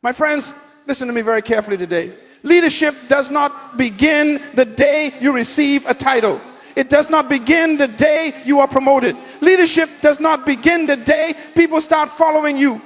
My friends, listen to me very carefully today. Leadership does not begin the day you receive a title. It does not begin the day you are promoted. Leadership does not begin the day people start following you.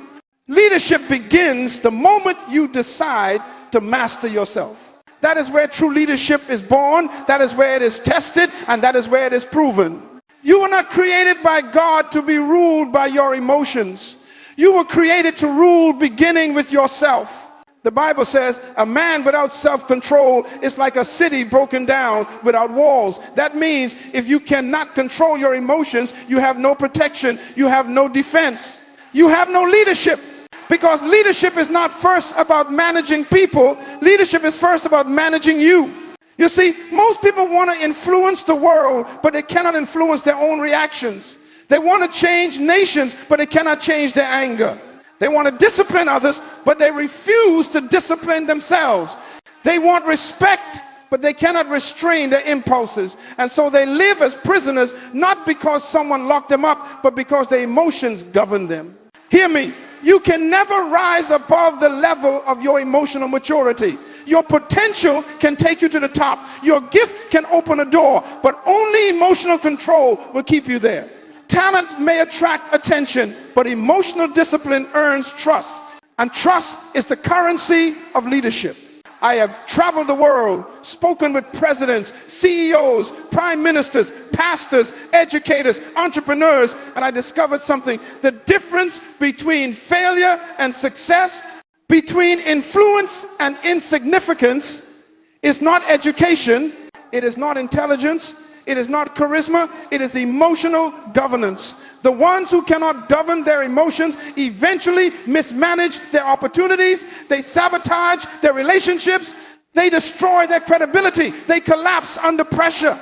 Leadership begins the moment you decide to master yourself. That is where true leadership is born. That is where it is tested, and that is where it is proven. You were not created by God to be ruled by your emotions. You were created to rule beginning with yourself. The Bible says a man without self-control is like a city broken down without walls. That means if you cannot control your emotions, you have no protection, you have no defense, you have no leadership. Because leadership is not first about managing people. Leadership is first about managing you. You see, most people want to influence the world, but they cannot influence their own reactions. They want to change nations, but they cannot change their anger. They want to discipline others, but they refuse to discipline themselves. They want respect, but they cannot restrain their impulses. And so they live as prisoners, not because someone locked them up, but because their emotions govern them. Hear me. You can never rise above the level of your emotional maturity. Your potential can take you to the top. Your gift can open a door, but only emotional control will keep you there. Talent may attract attention, but emotional discipline earns trust. And trust is the currency of leadership. I have traveled the world, spoken with presidents, CEOs, prime ministers, pastors, educators, entrepreneurs, and I discovered something. The difference between failure and success, between influence and insignificance, is not education, it is not intelligence, it is not charisma, it is emotional governance. The ones who cannot govern their emotions eventually mismanage their opportunities, they sabotage their relationships, they destroy their credibility, they collapse under pressure.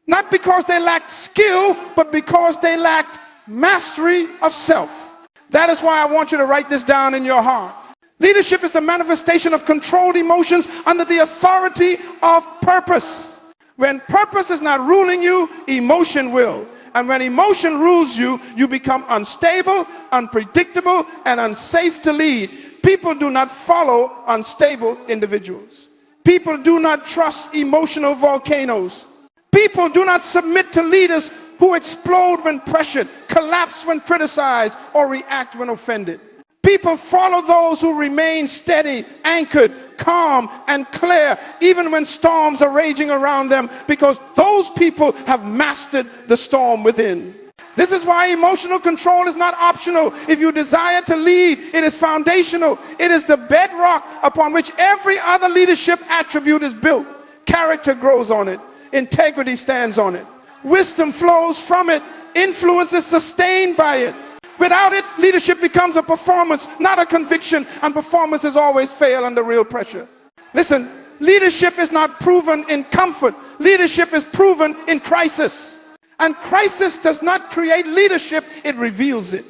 Not because they lacked skill, but because they lacked mastery of self. That is why I want you to write this down in your heart. Leadership is the manifestation of controlled emotions under the authority of purpose. When purpose is not ruling you, emotion will. And when emotion rules you, you become unstable, unpredictable, and unsafe to lead. People do not follow unstable individuals. People do not trust emotional volcanoes. People do not submit to leaders who explode when pressured, collapse when criticized, or react when offended. People follow those who remain steady, anchored, calm, and clear, even when storms are raging around them, because those people have mastered the storm within. This is why emotional control is not optional. If you desire to lead, it is foundational. It is the bedrock upon which every other leadership attribute is built. Character grows on it. Integrity stands on it. Wisdom flows from it. Influence is sustained by it. Without it, leadership becomes a performance, not a conviction, and performances always fail under real pressure. Listen, leadership is not proven in comfort. Leadership is proven in crisis. And crisis does not create leadership, it reveals it.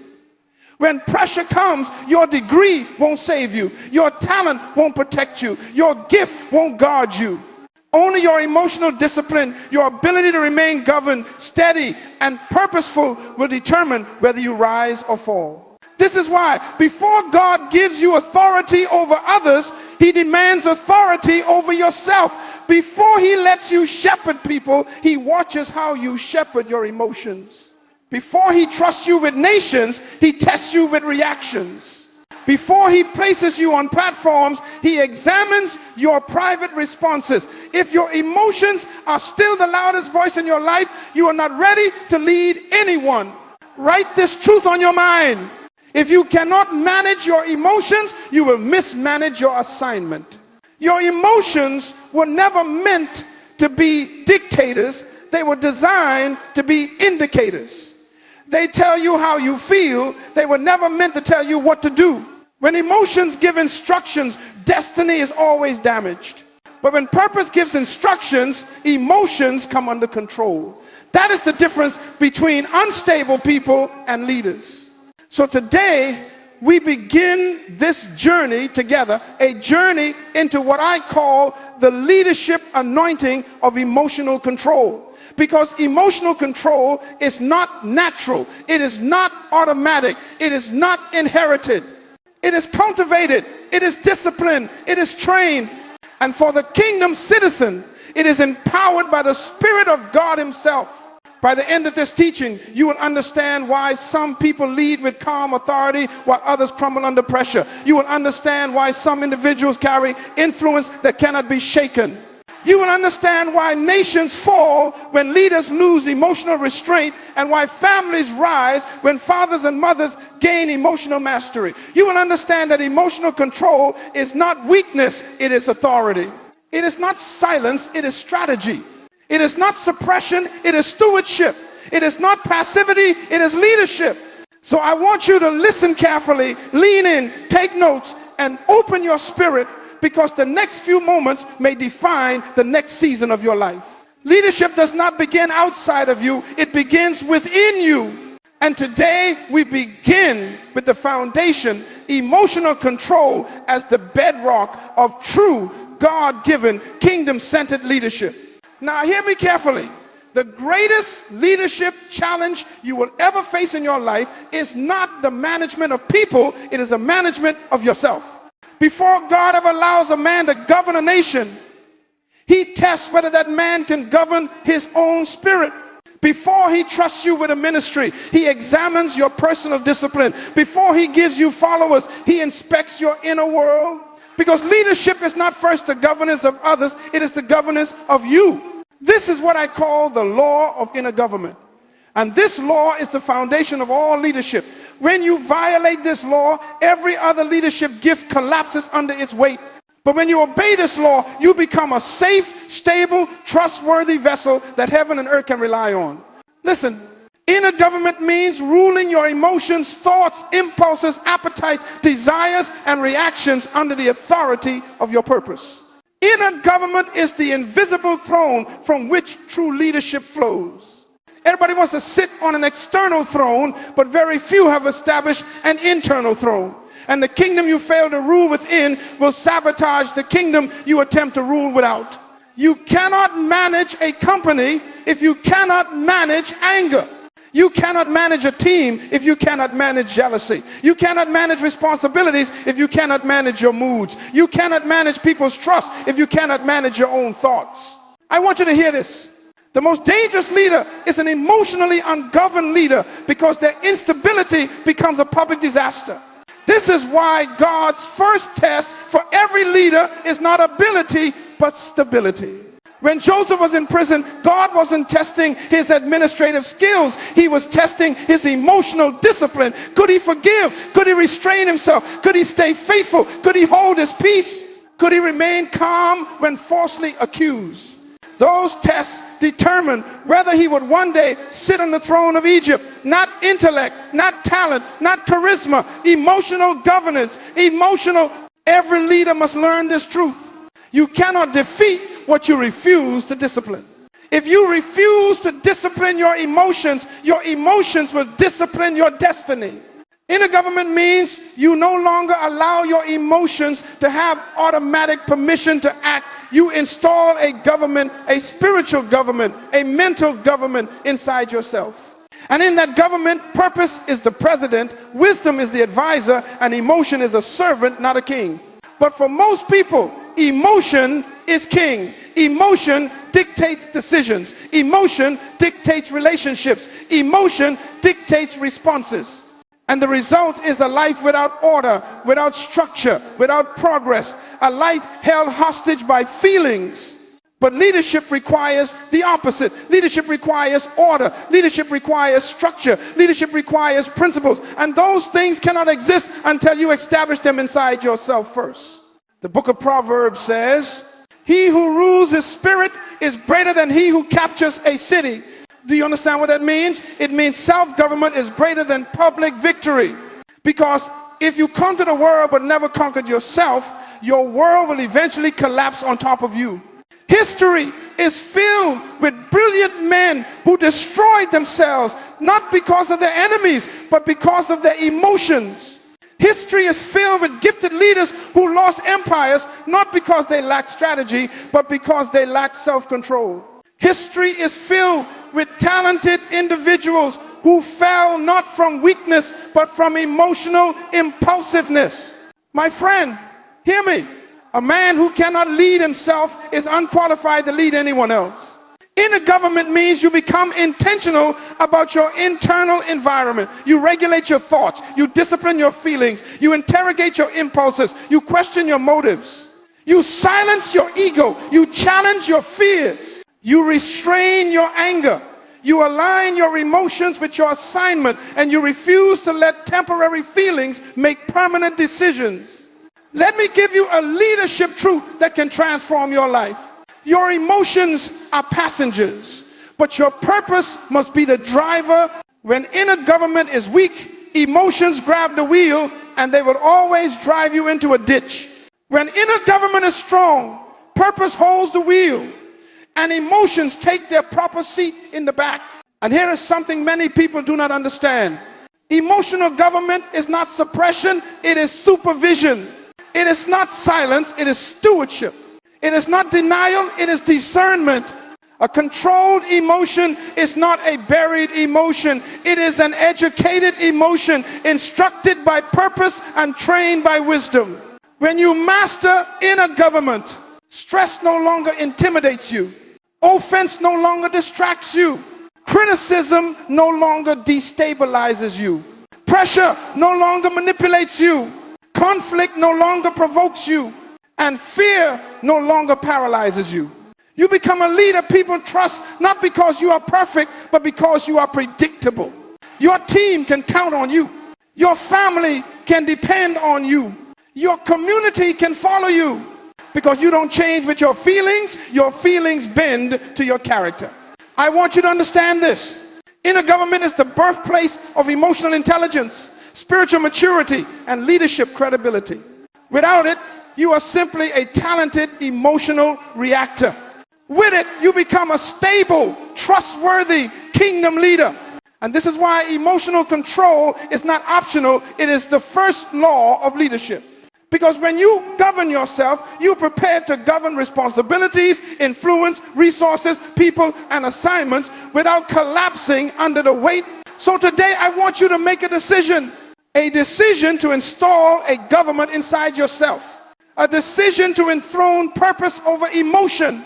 When pressure comes, your degree won't save you. Your talent won't protect you. Your gift won't guard you. Only your emotional discipline, your ability to remain governed, steady, and purposeful will determine whether you rise or fall. This is why before God gives you authority over others, he demands authority over yourself. Before he lets you shepherd people, he watches how you shepherd your emotions. Before he trusts you with nations, he tests you with reactions. Before he places you on platforms, he examines your private responses. If your emotions are still the loudest voice in your life, you are not ready to lead anyone. Write this truth on your mind. If you cannot manage your emotions, you will mismanage your assignment. Your emotions were never meant to be dictators. They were designed to be indicators. They tell you how you feel. They were never meant to tell you what to do. When emotions give instructions, destiny is always damaged. But when purpose gives instructions, emotions come under control. That is the difference between unstable people and leaders. So today, we begin this journey together, a journey into what I call the leadership anointing of emotional control. Because emotional control is not natural. It is not automatic. It is not inherited. It is cultivated. It is disciplined. It is trained. And for the kingdom citizen, it is empowered by the Spirit of God himself. By the end of this teaching, you will understand why some people lead with calm authority while others crumble under pressure. You will understand why some individuals carry influence that cannot be shaken. You will understand why nations fall when leaders lose emotional restraint, and why families rise when fathers and mothers gain emotional mastery. You will understand that emotional control is not weakness, it is authority. It is not silence, it is strategy. It is not suppression, it is stewardship. It is not passivity, it is leadership. So I want you to listen carefully, lean in, take notes, and open your spirit, because the next few moments may define the next season of your life. Leadership does not begin outside of you, it begins within you. And today we begin with the foundation, emotional control, as the bedrock of true God-given, kingdom-centered leadership. Now hear me carefully. The greatest leadership challenge you will ever face in your life is not the management of people, it is the management of yourself. Before God ever allows a man to govern a nation, he tests whether that man can govern his own spirit. Before he trusts you with a ministry, he examines your personal discipline. Before he gives you followers, he inspects your inner world. Because leadership is not first the governance of others, it is the governance of you. This is what I call the law of inner government. And this law is the foundation of all leadership. When you violate this law, every other leadership gift collapses under its weight. But when you obey this law, you become a safe, stable, trustworthy vessel that heaven and earth can rely on. Listen. Inner government means ruling your emotions, thoughts, impulses, appetites, desires, and reactions under the authority of your purpose. Inner government is the invisible throne from which true leadership flows. Everybody wants to sit on an external throne, but very few have established an internal throne. And the kingdom you fail to rule within will sabotage the kingdom you attempt to rule without. You cannot manage a company if you cannot manage anger. You cannot manage a team if you cannot manage jealousy. You cannot manage responsibilities if you cannot manage your moods. You cannot manage people's trust if you cannot manage your own thoughts. I want you to hear this. The most dangerous leader is an emotionally ungoverned leader, because their instability becomes a public disaster. This is why God's first test for every leader is not ability, but stability. When Joseph was in prison, God wasn't testing his administrative skills. He was testing his emotional discipline. Could he forgive? Could he restrain himself? Could he stay faithful? Could he hold his peace? Could he remain calm when falsely accused? Those tests determined whether he would one day sit on the throne of Egypt. Not intellect, not talent, not charisma, emotional governance, Every leader must learn this truth. You cannot defeat what you refuse to discipline. If you refuse to discipline your emotions will discipline your destiny. Inner government means you no longer allow your emotions to have automatic permission to act. You install a government, a spiritual government, a mental government inside yourself. And in that government, purpose is the president, wisdom is the advisor, and emotion is a servant, not a king. But for most people, emotion is king. Emotion dictates decisions. Emotion dictates relationships. Emotion dictates responses. And the result is a life without order, without structure, without progress. A life held hostage by feelings. But leadership requires the opposite. Leadership requires order. Leadership requires structure. Leadership requires principles. And those things cannot exist until you establish them inside yourself first. The book of Proverbs says, "He who rules his spirit is greater than he who captures a city." Do you understand what that means? It means self-government is greater than public victory. Because if you come to the world but never conquered yourself, your world will eventually collapse on top of you. History is filled with brilliant men who destroyed themselves, not because of their enemies, but because of their emotions. History is filled with gifted leaders who lost empires, not because they lacked strategy, but because they lacked self-control. History is filled with talented individuals who fell not from weakness, but from emotional impulsiveness. My friend, hear me. A man who cannot lead himself is unqualified to lead anyone else. Inner government means you become intentional about your internal environment. You regulate your thoughts. You discipline your feelings. You interrogate your impulses. You question your motives. You silence your ego. You challenge your fears. You restrain your anger. You align your emotions with your assignment, and you refuse to let temporary feelings make permanent decisions. Let me give you a leadership truth that can transform your life. Your emotions are passengers, but your purpose must be the driver. When inner government is weak, emotions grab the wheel and they will always drive you into a ditch. When inner government is strong, purpose holds the wheel and emotions take their proper seat in the back. And here is something many people do not understand. Emotional government is not suppression, it is supervision. It is not silence, it is stewardship. It is not denial, it is discernment. A controlled emotion is not a buried emotion. It is an educated emotion, instructed by purpose and trained by wisdom. When you master inner government, stress no longer intimidates you. Offense no longer distracts you. Criticism no longer destabilizes you. Pressure no longer manipulates you. Conflict no longer provokes you. And fear no longer paralyzes you. You become a leader people trust, not because you are perfect, but because you are predictable. Your team can count on you. Your family can depend on you. Your community can follow you. Because you don't change with your feelings bend to your character. I want you to understand this. Inner government is the birthplace of emotional intelligence, spiritual maturity, and leadership credibility. Without it, you are simply a talented emotional reactor. With it, you become a stable, trustworthy kingdom leader. And this is why emotional control is not optional. It is the first law of leadership. Because when you govern yourself, you're prepared to govern responsibilities, influence, resources, people, and assignments without collapsing under the weight. So today I want you to make a decision to install a government inside yourself. A decision to enthrone purpose over emotion.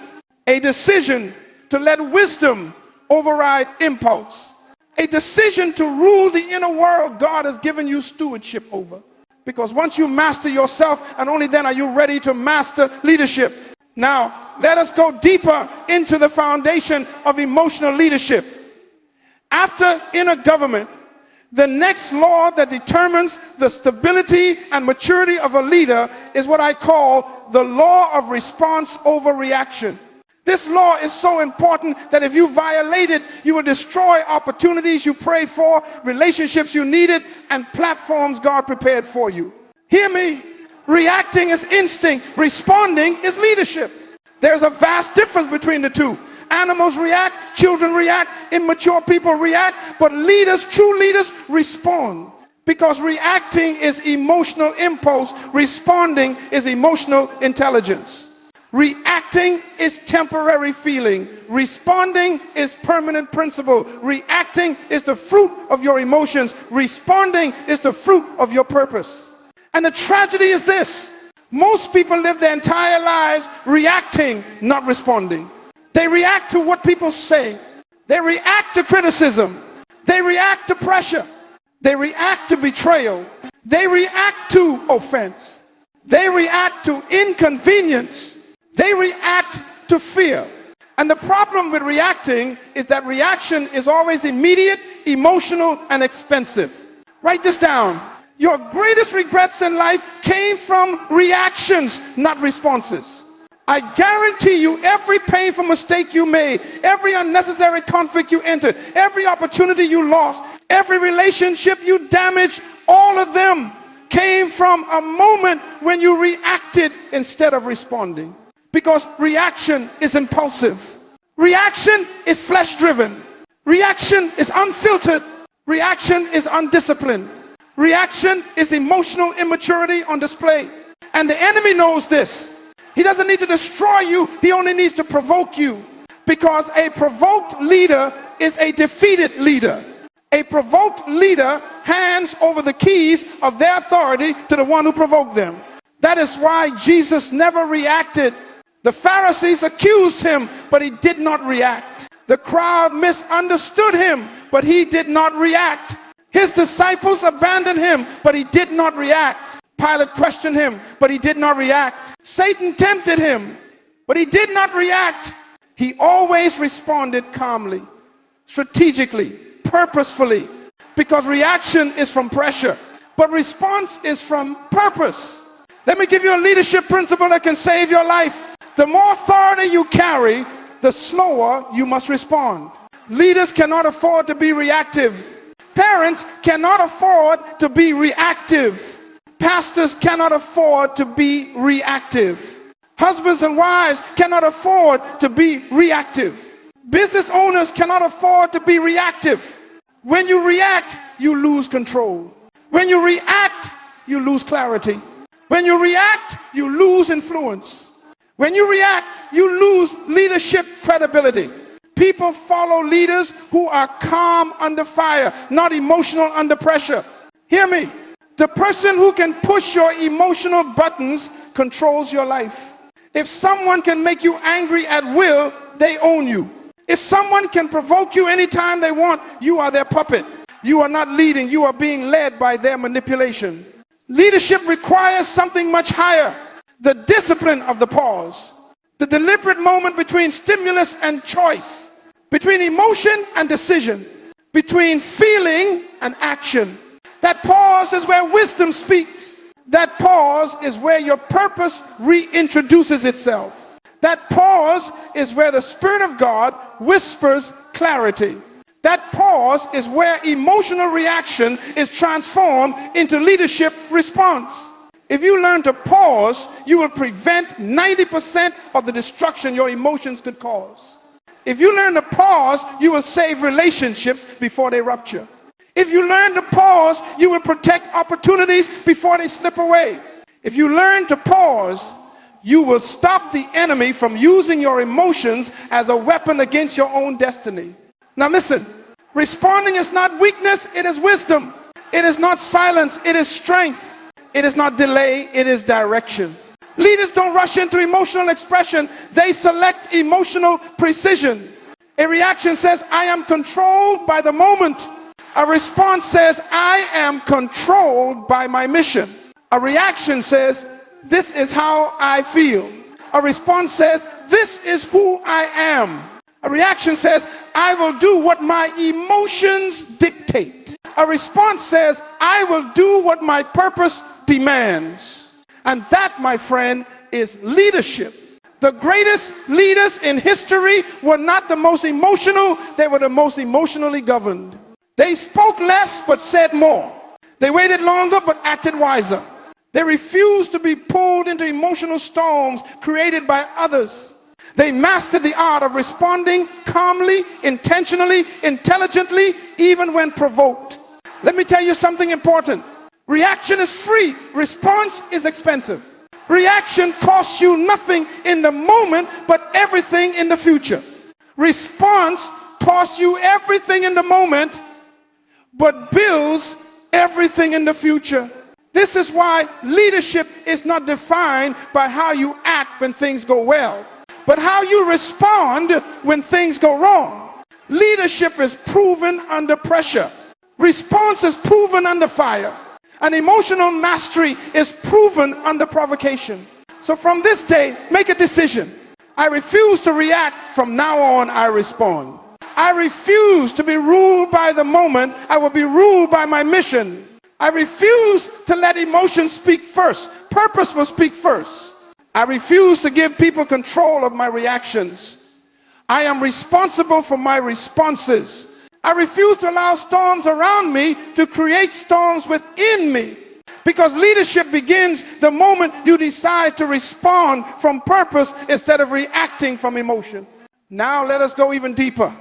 A decision to let wisdom override impulse. A decision to rule the inner world God has given you stewardship over. Because once you master yourself, and only then are you ready to master leadership. Now, let us go deeper into the foundation of emotional leadership. After inner government, the next law that determines the stability and maturity of a leader is what I call the law of response over reaction. This law is so important that if you violate it, you will destroy opportunities you prayed for, relationships you needed, and platforms God prepared for you. Hear me. Reacting is instinct. Responding is leadership. There's a vast difference between the two. Animals react, children react, immature people react, but leaders, true leaders, respond. Because reacting is emotional impulse, responding is emotional intelligence. Reacting is temporary feeling. Responding is permanent principle. Reacting is the fruit of your emotions. Responding is the fruit of your purpose. And the tragedy is this. Most people live their entire lives reacting, not responding. They react to what people say. They react to criticism. They react to pressure. They react to betrayal. They react to offense. They react to inconvenience. They react to fear. And the problem with reacting is that reaction is always immediate, emotional, and expensive. Write this down. Your greatest regrets in life came from reactions, not responses. I guarantee you every painful mistake you made, every unnecessary conflict you entered, every opportunity you lost, every relationship you damaged, all of them came from a moment when you reacted instead of responding. Because reaction is impulsive. Reaction is flesh-driven. Reaction is unfiltered. Reaction is undisciplined. Reaction is emotional immaturity on display. And the enemy knows this. He doesn't need to destroy you. He only needs to provoke you. Because a provoked leader is a defeated leader. A provoked leader hands over the keys of their authority to the one who provoked them. That is why Jesus never reacted. The Pharisees accused him, but he did not react. The crowd misunderstood him, but he did not react. His disciples abandoned him, but he did not react. Pilate questioned him, but he did not react. Satan tempted him, but he did not react. He always responded calmly, strategically, purposefully, because reaction is from pressure, but response is from purpose. Let me give you a leadership principle that can save your life. The more authority you carry, the slower you must respond. Leaders cannot afford to be reactive. Parents cannot afford to be reactive. Pastors cannot afford to be reactive. Husbands and wives cannot afford to be reactive. Business owners cannot afford to be reactive. When you react, you lose control. When you react, you lose clarity. When you react, you lose influence. When you react, you lose leadership credibility. People follow leaders who are calm under fire, not emotional under pressure. Hear me. The person who can push your emotional buttons controls your life. If someone can make you angry at will, they own you. If someone can provoke you anytime they want, you are their puppet. You are not leading, you are being led by their manipulation. Leadership requires something much higher. The discipline of the pause. The deliberate moment between stimulus and choice. Between emotion and decision. Between feeling and action. That pause is where wisdom speaks. That pause is where your purpose reintroduces itself. That pause is where the Spirit of God whispers clarity. That pause is where emotional reaction is transformed into leadership response. If you learn to pause, you will prevent 90% of the destruction your emotions could cause. If you learn to pause, you will save relationships before they rupture. If you learn to pause, you will protect opportunities before they slip away. If you learn to pause, you will stop the enemy from using your emotions as a weapon against your own destiny. Now listen, responding is not weakness, it is wisdom. It is not silence, it is strength. It is not delay, it is direction. Leaders don't rush into emotional expression, they select emotional precision. A reaction says, I am controlled by the moment. A response says, I am controlled by my mission. A reaction says, this is how I feel. A response says, this is who I am. A reaction says, I will do what my emotions dictate. A response says, I will do what my purpose demands. And that, my friend, is leadership. The greatest leaders in history were not the most emotional, they were the most emotionally governed. They spoke less but said more. They waited longer but acted wiser. They refused to be pulled into emotional storms created by others. They mastered the art of responding calmly, intentionally, intelligently, even when provoked. Let me tell you something important. Reaction is free. Response is expensive. Reaction costs you nothing in the moment, but everything in the future. Response costs you everything in the moment, but builds everything in the future. This is why leadership is not defined by how you act when things go well, but how you respond when things go wrong. Leadership is proven under pressure. Response is proven under fire. And emotional mastery is proven under provocation. So from this day, make a decision. I refuse to react. From now on, I respond. I refuse to be ruled by the moment. I will be ruled by my mission. I refuse to let emotions speak first. Purpose will speak first. I refuse to give people control of my reactions. I am responsible for my responses. I refuse to allow storms around me to create storms within me. Because leadership begins the moment you decide to respond from purpose instead of reacting from emotion. Now let us go even deeper.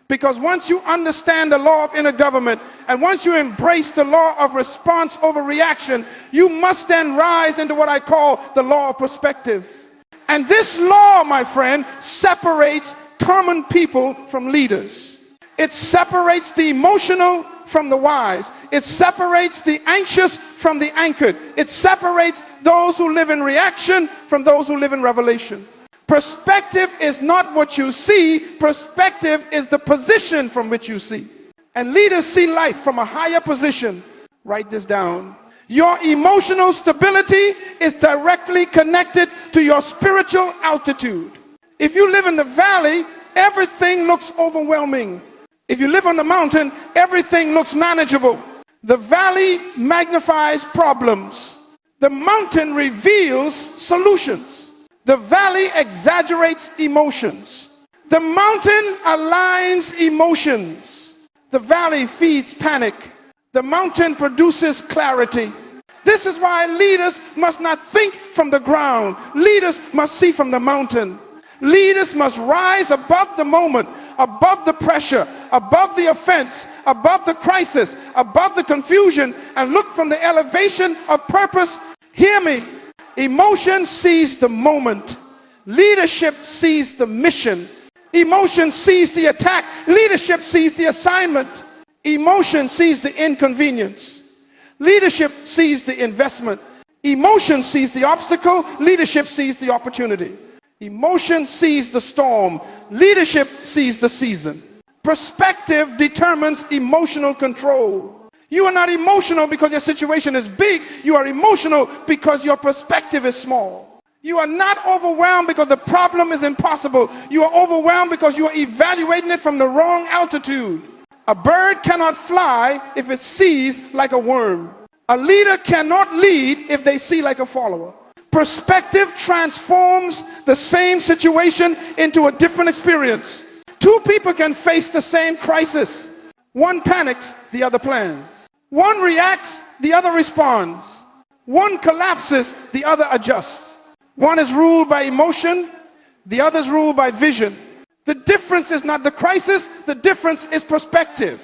Because once you understand the law of inner government and once you embrace the law of response over reaction, you must then rise into what I call the law of perspective. And this law, my friend, separates common people from leaders. It separates the emotional from the wise. It separates the anxious from the anchored. It separates those who live in reaction from those who live in revelation. Perspective is not what you see. Perspective is the position from which you see. And leaders see life from a higher position. Write this down. Your emotional stability is directly connected to your spiritual altitude. If you live in the valley, everything looks overwhelming. If you live on the mountain, everything looks manageable. The valley magnifies problems. The mountain reveals solutions. The valley exaggerates emotions. The mountain aligns emotions. The valley feeds panic. The mountain produces clarity. This is why leaders must not think from the ground. Leaders must see from the mountain. Leaders must rise above the moment, above the pressure, above the offense, above the crisis, above the confusion, and look from the elevation of purpose. Hear me. Emotion sees the moment. Leadership sees the mission. Emotion sees the attack. Leadership sees the assignment. Emotion sees the inconvenience. Leadership sees the investment. Emotion sees the obstacle. Leadership sees the opportunity. Emotion sees the storm. Leadership sees the season. Perspective determines emotional control. You are not emotional because your situation is big. You are emotional because your perspective is small. You are not overwhelmed because the problem is impossible. You are overwhelmed because you are evaluating it from the wrong altitude. A bird cannot fly if it sees like a worm. A leader cannot lead if they see like a follower. Perspective transforms the same situation into a different experience. Two people can face the same crisis. One panics, the other plans. One reacts, the other responds. One collapses, the other adjusts. One is ruled by emotion, the other is ruled by vision. The difference is not the crisis, the difference is perspective.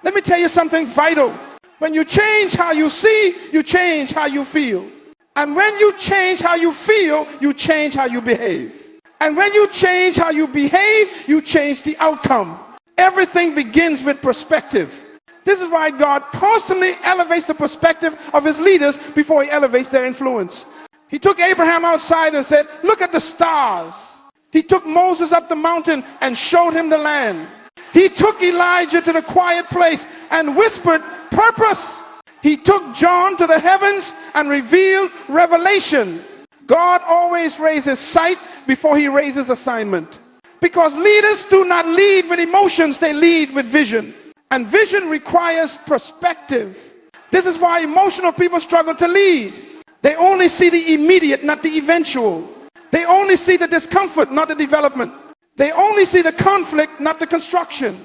Let me tell you something vital. When you change how you see, you change how you feel. And when you change how you feel, you change how you behave. And when you change how you behave, you change the outcome. Everything begins with perspective. This is why God constantly elevates the perspective of his leaders before he elevates their influence. He took Abraham outside and said, look at the stars. He took Moses up the mountain and showed him the land. He took Elijah to the quiet place and whispered purpose. He took John to the heavens and revealed revelation. God always raises sight before he raises assignment. Because leaders do not lead with emotions, they lead with vision. And vision requires perspective. This is why emotional people struggle to lead. They only see the immediate, not the eventual. They only see the discomfort, not the development. They only see the conflict, not the construction.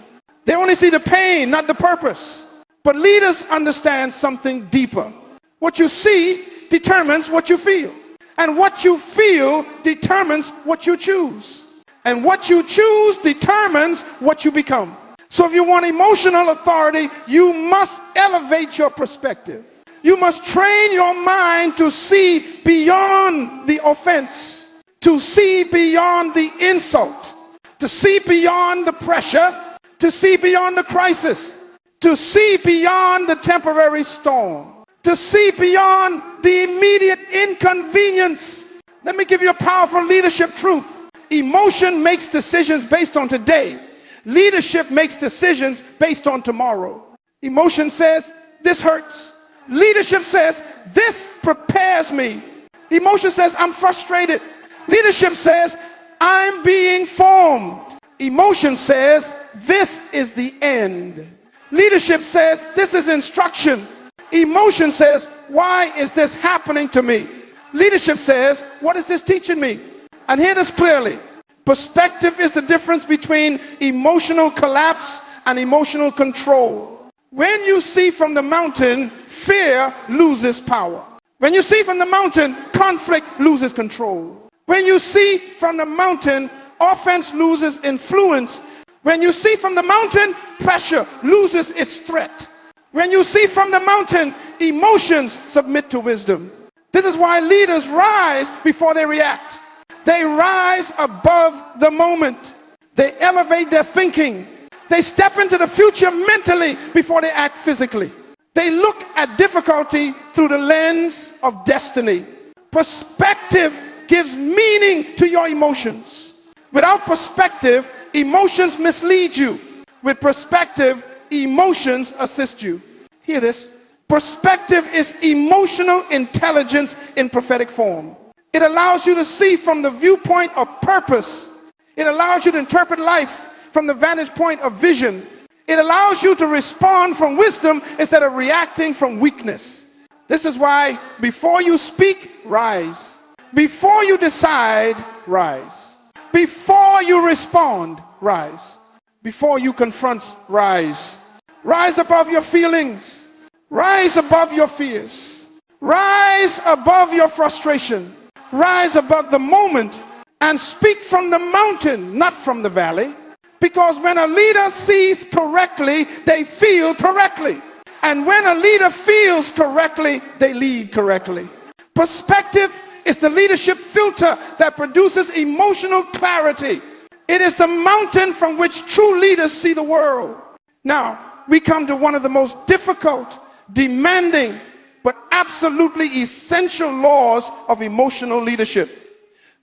They only see the pain, not the purpose. But leaders understand something deeper. What you see determines what you feel. And what you feel determines what you choose. And what you choose determines what you become. So if you want emotional authority, you must elevate your perspective. You must train your mind to see beyond the offense, to see beyond the insult, to see beyond the pressure, to see beyond the crisis, to see beyond the temporary storm, to see beyond the immediate inconvenience. Let me give you a powerful leadership truth. Emotion makes decisions based on today. Leadership makes decisions based on tomorrow. Emotion says, this hurts. Leadership says, this prepares me. Emotion says, I'm frustrated. Leadership says, I'm being formed. Emotion says, this is the end. Leadership says, this is instruction. Emotion says, why is this happening to me? Leadership says, what is this teaching me? And hear this clearly. Perspective is the difference between emotional collapse and emotional control. When you see from the mountain, fear loses power. When you see from the mountain, conflict loses control. When you see from the mountain, offense loses influence. When you see from the mountain, pressure loses its threat. When you see from the mountain, emotions submit to wisdom. This is why leaders rise before they react. They rise above the moment. They elevate their thinking. They step into the future mentally before they act physically. They look at difficulty through the lens of destiny. Perspective gives meaning to your emotions. Without perspective, emotions mislead you. With perspective, emotions assist you. Hear this. Perspective is emotional intelligence in prophetic form. It allows you to see from the viewpoint of purpose. It allows you to interpret life from the vantage point of vision. It allows you to respond from wisdom instead of reacting from weakness. This is why before you speak, rise. Before you decide, rise. Before you respond, rise. Before you confront, rise. Rise above your feelings. Rise above your fears. Rise above your frustration. Rise above the moment and speak from the mountain, not from the valley. Because when a leader sees correctly, they feel correctly. And when a leader feels correctly, they lead correctly. Perspective is the leadership filter that produces emotional clarity. It is the mountain from which true leaders see the world. Now, we come to one of the most difficult, demanding, but absolutely essential laws of emotional leadership.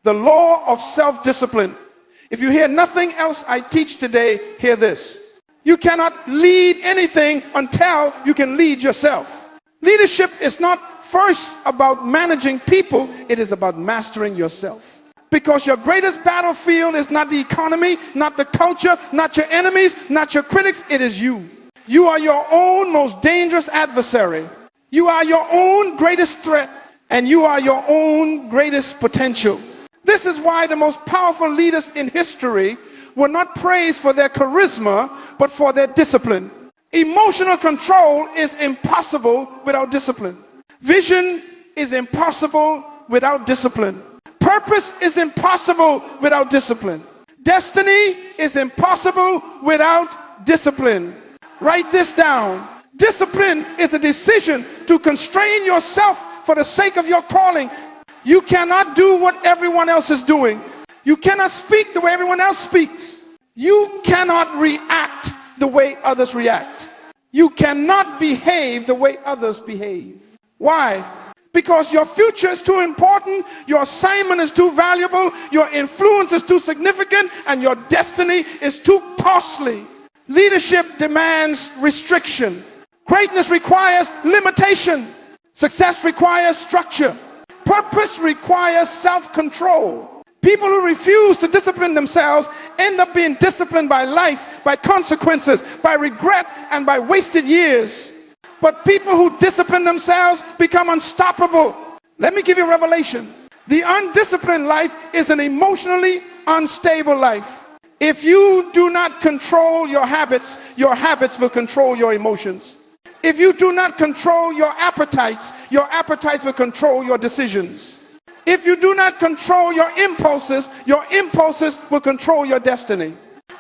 The law of self-discipline. If you hear nothing else I teach today, hear this. You cannot lead anything until you can lead yourself. Leadership is not first about managing people, it is about mastering yourself. Because your greatest battlefield is not the economy, not the culture, not your enemies, not your critics, it is you. You are your own most dangerous adversary. You are your own greatest threat, and you are your own greatest potential. This is why the most powerful leaders in history were not praised for their charisma, but for their discipline. Emotional control is impossible without discipline. Vision is impossible without discipline. Purpose is impossible without discipline. Destiny is impossible without discipline. Write this down. Discipline is a decision to constrain yourself for the sake of your calling. You cannot do what everyone else is doing. You cannot speak the way everyone else speaks. You cannot react the way others react. You cannot behave the way others behave. Why? Because your future is too important, your assignment is too valuable, your influence is too significant, and your destiny is too costly. Leadership demands restriction. Greatness requires limitation. Success requires structure. Purpose requires self-control. People who refuse to discipline themselves end up being disciplined by life, by consequences, by regret, and by wasted years. But people who discipline themselves become unstoppable. Let me give you a revelation. The undisciplined life is an emotionally unstable life. If you do not control your habits will control your emotions. If you do not control your appetites will control your decisions. If you do not control your impulses will control your destiny.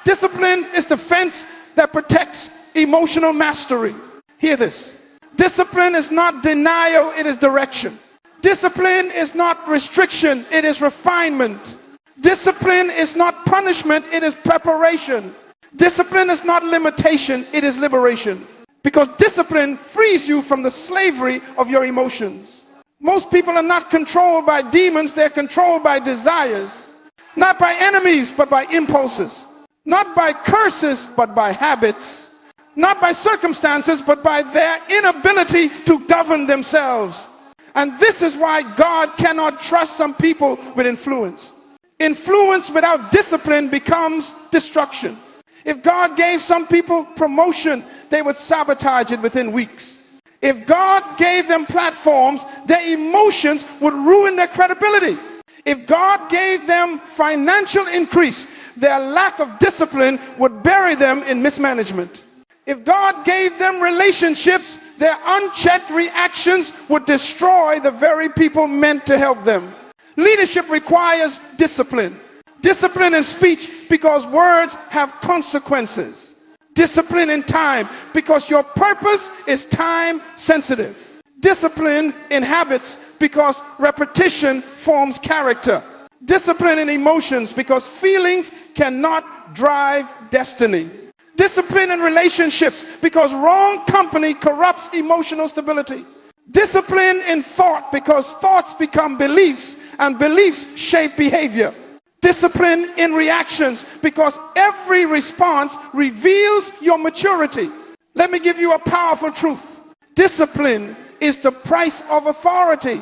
Discipline is the fence that protects emotional mastery. Hear this. Discipline is not denial, it is direction. Discipline is not restriction, it is refinement. Discipline is not punishment, it is preparation. Discipline is not limitation, it is liberation. Because discipline frees you from the slavery of your emotions. Most people are not controlled by demons, they're controlled by desires. Not by enemies, but by impulses. Not by curses, but by habits. Not by circumstances, but by their inability to govern themselves. And this is why God cannot trust some people with influence. Influence without discipline becomes destruction. If God gave some people promotion, they would sabotage it within weeks. If God gave them platforms, their emotions would ruin their credibility. If God gave them financial increase, their lack of discipline would bury them in mismanagement. If God gave them relationships, their unchecked reactions would destroy the very people meant to help them. Leadership requires discipline. Discipline in speech because words have consequences. Discipline in time because your purpose is time sensitive. Discipline in habits because repetition forms character. Discipline in emotions because feelings cannot drive destiny. Discipline in relationships, because wrong company corrupts emotional stability. Discipline in thought, because thoughts become beliefs and beliefs shape behavior. Discipline in reactions, because every response reveals your maturity. Let me give you a powerful truth. Discipline is the price of authority.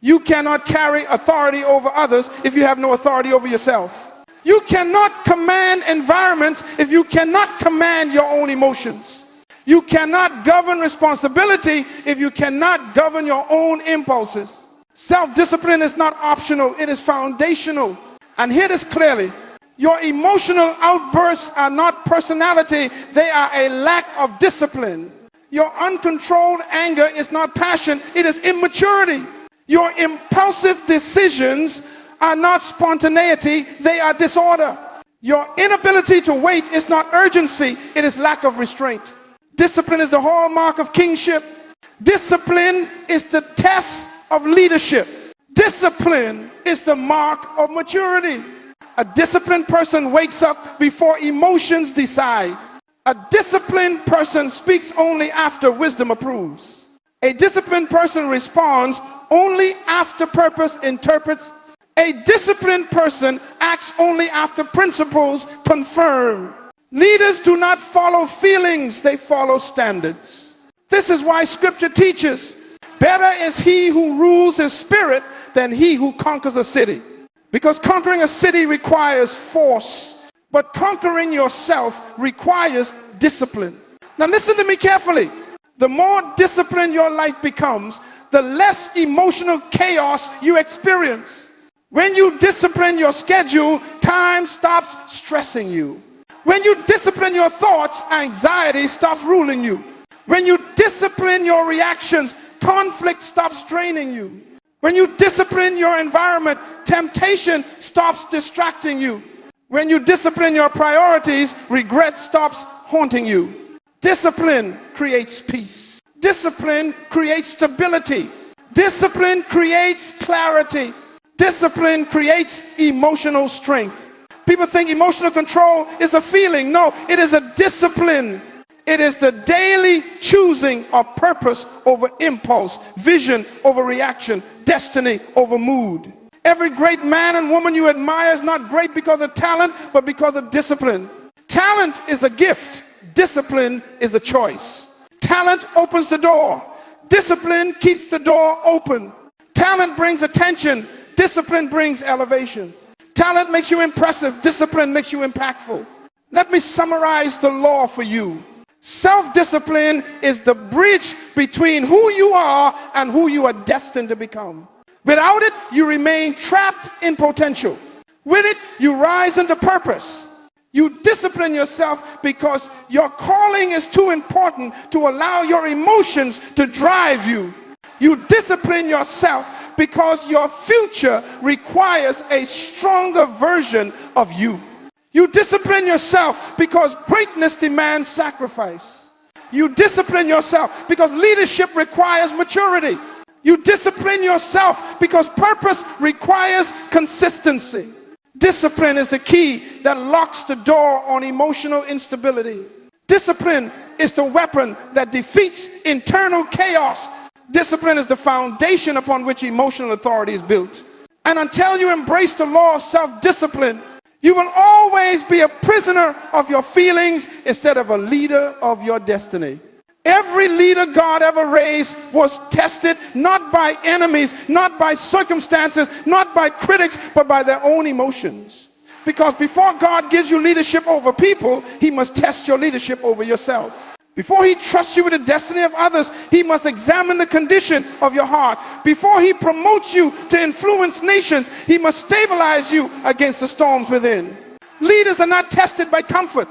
You cannot carry authority over others if you have no authority over yourself. You cannot command environments if you cannot command your own emotions. You cannot govern responsibility if you cannot govern your own impulses. Self-discipline is not optional, it is foundational. And hear this clearly. Your emotional outbursts are not personality, they are a lack of discipline. Your uncontrolled anger is not passion, it is immaturity. Your impulsive decisions are not spontaneity, they are disorder. Your inability to wait is not urgency, it is lack of restraint. Discipline is the hallmark of kingship. Discipline is the test of leadership. Discipline is the mark of maturity. A disciplined person wakes up before emotions decide. A disciplined person speaks only after wisdom approves. A disciplined person responds only after purpose interprets. A disciplined person acts only after principles confirm. Leaders do not follow feelings, they follow standards. This is why scripture teaches, better is he who rules his spirit than he who conquers a city. Because conquering a city requires force, but conquering yourself requires discipline. Now listen to me carefully. The more disciplined your life becomes, the less emotional chaos you experience. When you discipline your schedule, time stops stressing you. When you discipline your thoughts, anxiety stops ruling you. When you discipline your reactions, conflict stops draining you. When you discipline your environment, temptation stops distracting you. When you discipline your priorities, regret stops haunting you. Discipline creates peace. Discipline creates stability. Discipline creates clarity. Discipline creates emotional strength. People think emotional control is a feeling. No, it is a discipline. It is the daily choosing of purpose over impulse, vision over reaction, destiny over mood. Every great man and woman you admire is not great because of talent, but because of discipline. Talent is a gift. Discipline is a choice. Talent opens the door. Discipline keeps the door open. Talent brings attention. Discipline brings elevation. Talent makes you impressive. Discipline makes you impactful. Let me summarize the law for you. Self-discipline is the bridge between who you are and who you are destined to become. Without it, you remain trapped in potential. With it, you rise into purpose. You discipline yourself because your calling is too important to allow your emotions to drive you. You discipline yourself because your future requires a stronger version of you. You discipline yourself because greatness demands sacrifice. You discipline yourself because leadership requires maturity. You discipline yourself because purpose requires consistency. Discipline is the key that locks the door on emotional instability. Discipline is the weapon that defeats internal chaos. Discipline is the foundation upon which emotional authority is built. And until you embrace the law of self-discipline, you will always be a prisoner of your feelings instead of a leader of your destiny. Every leader God ever raised was tested not by enemies, not by circumstances, not by critics, but by their own emotions. Because before God gives you leadership over people, he must test your leadership over yourself. Before he trusts you with the destiny of others, he must examine the condition of your heart. Before he promotes you to influence nations, he must stabilize you against the storms within. Leaders are not tested by comfort.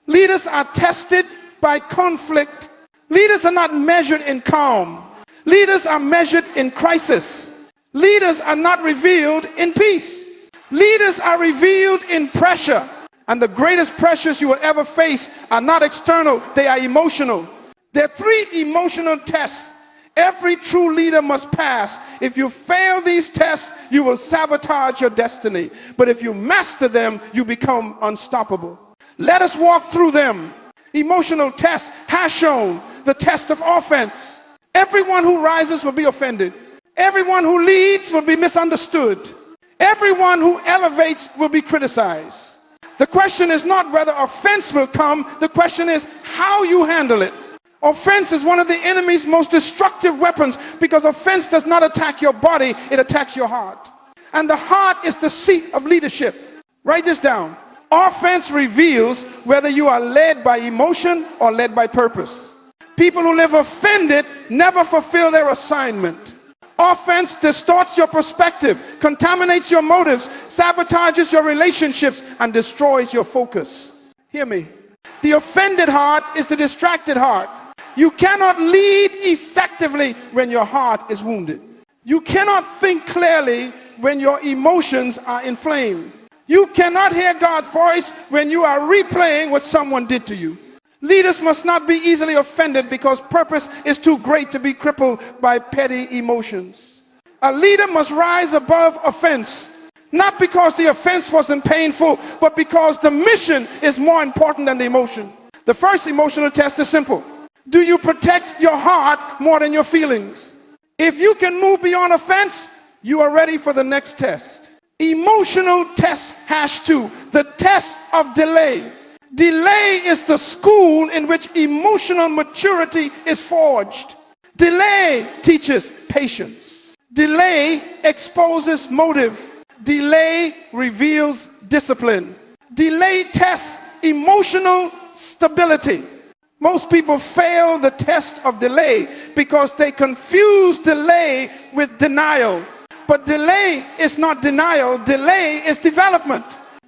Leaders are tested by conflict. Leaders are not measured in calm. Leaders are measured in crisis. Leaders are not revealed in peace. Leaders are revealed in pressure. And the greatest pressures you will ever face are not external, they are emotional. There are 3 emotional tests every true leader must pass. If you fail these tests, you will sabotage your destiny. But if you master them, you become unstoppable. Let us walk through them. Emotional test has shown the test of offense. Everyone who rises will be offended. Everyone who leads will be misunderstood. Everyone who elevates will be criticized. The question is not whether offense will come. The question is how you handle it. Offense is one of the enemy's most destructive weapons because offense does not attack your body, it attacks your heart. And the heart is the seat of leadership. Write this down. Offense reveals whether you are led by emotion or led by purpose. People who live offended never fulfill their assignment. Offense distorts your perspective, contaminates your motives, sabotages your relationships, and destroys your focus. Hear me. The offended heart is the distracted heart. You cannot lead effectively when your heart is wounded. You cannot think clearly when your emotions are inflamed. You cannot hear God's voice when you are replaying what someone did to you. Leaders must not be easily offended because purpose is too great to be crippled by petty emotions. A leader must rise above offense, not because the offense wasn't painful, but because the mission is more important than the emotion. The first emotional test is simple. Do you protect your heart more than your feelings? If you can move beyond offense, you are ready for the next test. Emotional test #2, the test of delay. Delay is the school in which emotional maturity is forged. Delay teaches patience. Delay exposes motive. Delay reveals discipline. Delay tests emotional stability. Most people fail the test of delay because they confuse delay with denial. But delay is not denial. Delay is development.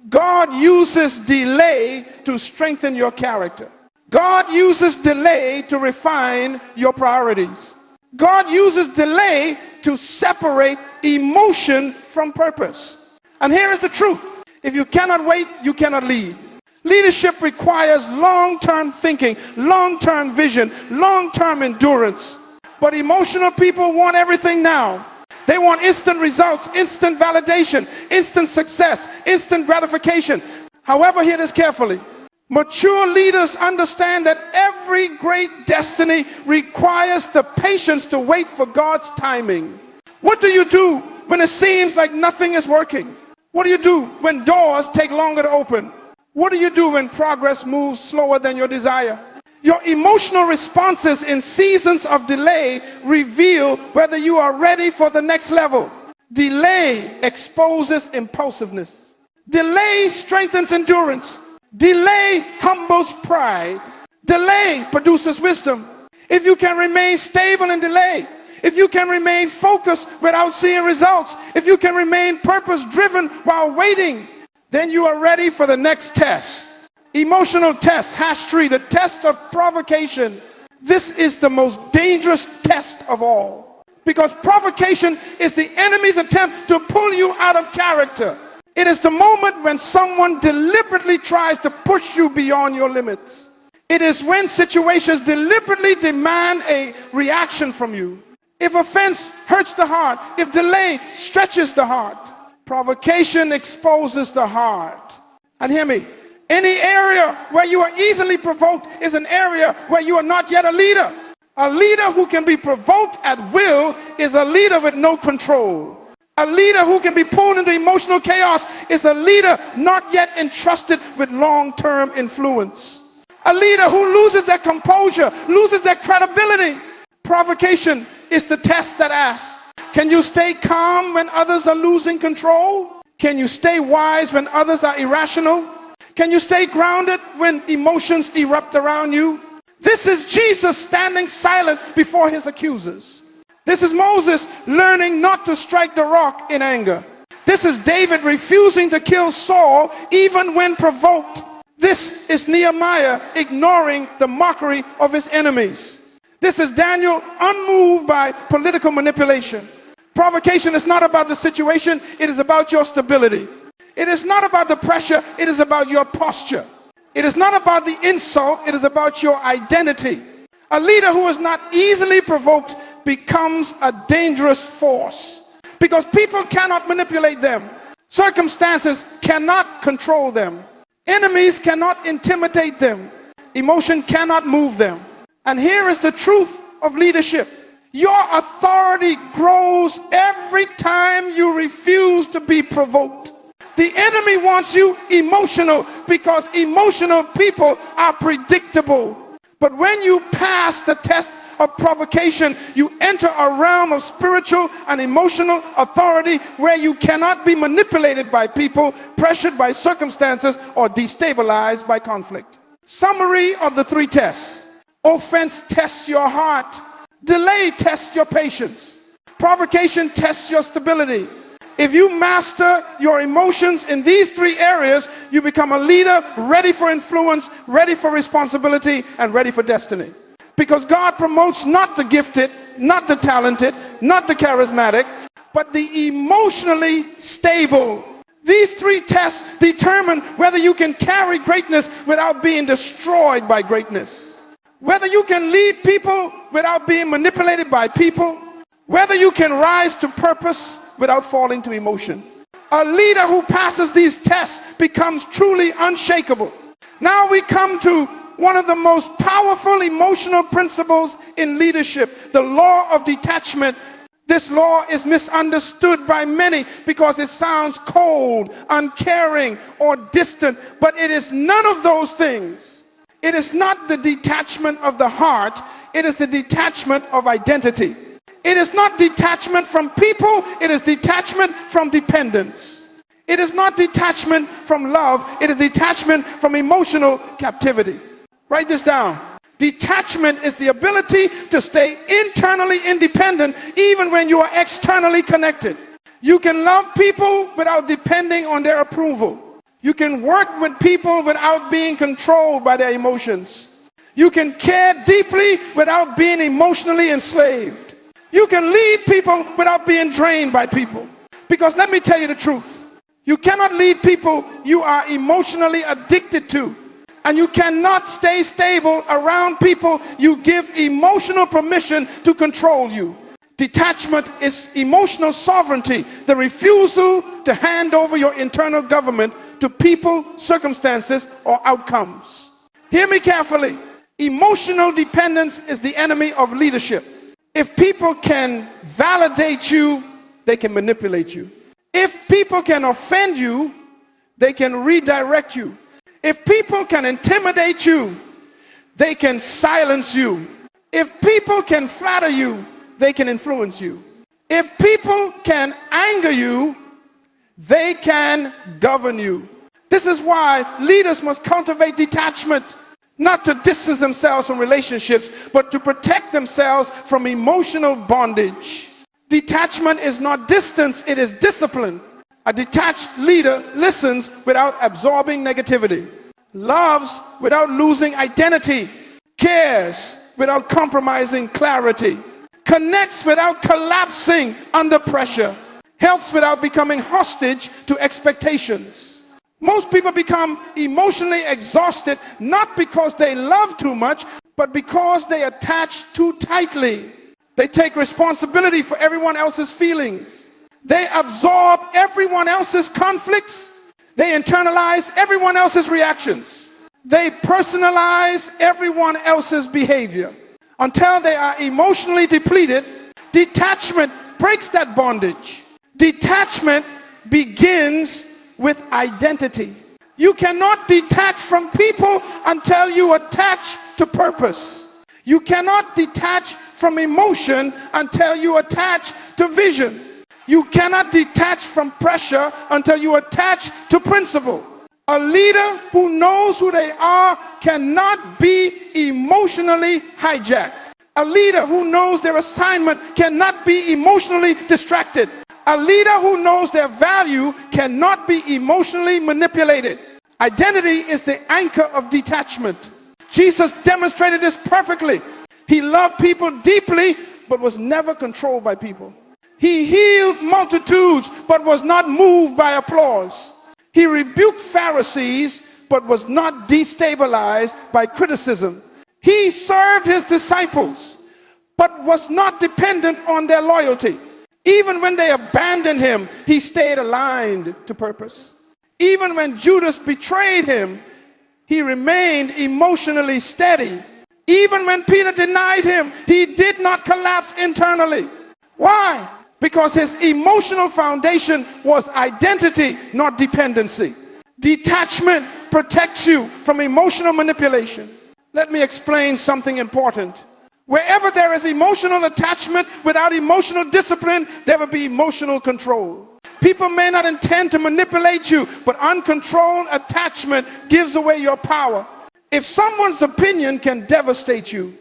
God uses delay to strengthen your character. God uses delay to refine your priorities. God uses delay to separate emotion from purpose. And here is the truth. If you cannot wait, you cannot lead. Leadership requires long-term thinking, long-term vision, long-term endurance. But emotional people want everything now. They want instant results, instant validation, instant success, instant gratification. However, hear this carefully. Mature leaders understand that every great destiny requires the patience to wait for God's timing. What do you do when it seems like nothing is working? What do you do when doors take longer to open? What do you do when progress moves slower than your desire? Your emotional responses in seasons of delay reveal whether you are ready for the next level. Delay exposes impulsiveness. Delay strengthens endurance. Delay humbles pride. Delay produces wisdom. If you can remain stable in delay, if you can remain focused without seeing results, if you can remain purpose-driven while waiting, then you are ready for the next test. Emotional test, #3, the test of provocation. This is the most dangerous test of all because provocation is the enemy's attempt to pull you out of character. It is the moment when someone deliberately tries to push you beyond your limits. It is when situations deliberately demand a reaction from you. If offense hurts the heart, if delay stretches the heart, provocation exposes the heart. And hear me. Any area where you are easily provoked is an area where you are not yet a leader. A leader who can be provoked at will is a leader with no control. A leader who can be pulled into emotional chaos is a leader not yet entrusted with long-term influence. A leader who loses their composure, loses their credibility. Provocation is the test that asks, can you stay calm when others are losing control? Can you stay wise when others are irrational? Can you stay grounded when emotions erupt around you? This is Jesus standing silent before his accusers. This is Moses learning not to strike the rock in anger. This is David refusing to kill Saul even when provoked. This is Nehemiah ignoring the mockery of his enemies. This is Daniel unmoved by political manipulation. Provocation is not about the situation, it is about your stability. It is not about the pressure, it is about your posture. It is not about the insult, it is about your identity. A leader who is not easily provoked becomes a dangerous force because people cannot manipulate them. Circumstances cannot control them. Enemies cannot intimidate them. Emotion cannot move them. And here is the truth of leadership. Your authority grows every time you refuse to be provoked. The enemy wants you emotional because emotional people are predictable. But when you pass the test of provocation, you enter a realm of spiritual and emotional authority where you cannot be manipulated by people, pressured by circumstances, or destabilized by conflict. Summary of the 3 tests. Offense tests your heart. Delay tests your patience. Provocation tests your stability. If you master your emotions in these 3 areas, you become a leader ready for influence, ready for responsibility, and ready for destiny. Because God promotes not the gifted, not the talented, not the charismatic, but the emotionally stable. These 3 tests determine whether you can carry greatness without being destroyed by greatness. Whether you can lead people without being manipulated by people. Whether you can rise to purpose without falling to emotion. A leader who passes these tests becomes truly unshakable. Now we come to one of the most powerful emotional principles in leadership, the law of detachment. This law is misunderstood by many because it sounds cold, uncaring, or distant, but it is none of those things. It is not the detachment of the heart, it is the detachment of identity. It is not detachment from people, it is detachment from dependence. It is not detachment from love, it is detachment from emotional captivity. Write this down. Detachment is the ability to stay internally independent even when you are externally connected. You can love people without depending on their approval. You can work with people without being controlled by their emotions. You can care deeply without being emotionally enslaved. You can lead people without being drained by people. Because let me tell you the truth. You cannot lead people you are emotionally addicted to. And you cannot stay stable around people you give emotional permission to control you. Detachment is emotional sovereignty, the refusal to hand over your internal government to people, circumstances, or outcomes. Hear me carefully. Emotional dependence is the enemy of leadership. If people can validate you, they can manipulate you. If people can offend you, they can redirect you. If people can intimidate you, they can silence you. If people can flatter you, they can influence you. If people can anger you, they can govern you. This is why leaders must cultivate detachment, not to distance themselves from relationships, but to protect themselves from emotional bondage. Detachment is not distance, it is discipline. A detached leader listens without absorbing negativity, loves without losing identity, cares without compromising clarity, connects without collapsing under pressure, helps without becoming hostage to expectations. Most people become emotionally exhausted not because they love too much, but because they attach too tightly. They take responsibility for everyone else's feelings. They absorb everyone else's conflicts. They internalize everyone else's reactions. They personalize everyone else's behavior. Until they are emotionally depleted, detachment breaks that bondage. Detachment begins with identity. You cannot detach from people until you attach to purpose. You cannot detach from emotion until you attach to vision. You cannot detach from pressure until you attach to principle. A leader who knows who they are cannot be emotionally hijacked. A leader who knows their assignment cannot be emotionally distracted. A leader who knows their value cannot be emotionally manipulated. Identity is the anchor of detachment. Jesus demonstrated this perfectly. He loved people deeply, but was never controlled by people. He healed multitudes, but was not moved by applause. He rebuked Pharisees, but was not destabilized by criticism. He served his disciples, but was not dependent on their loyalty. Even when they abandoned him, he stayed aligned to purpose. Even when Judas betrayed him, he remained emotionally steady. Even when Peter denied him, he did not collapse internally. Why? Because his emotional foundation was identity, not dependency. Detachment protects you from emotional manipulation. Let me explain something important. Wherever there is emotional attachment without emotional discipline, there will be emotional control. People may not intend to manipulate you, but uncontrolled attachment gives away your power. If someone's opinion can devastate you,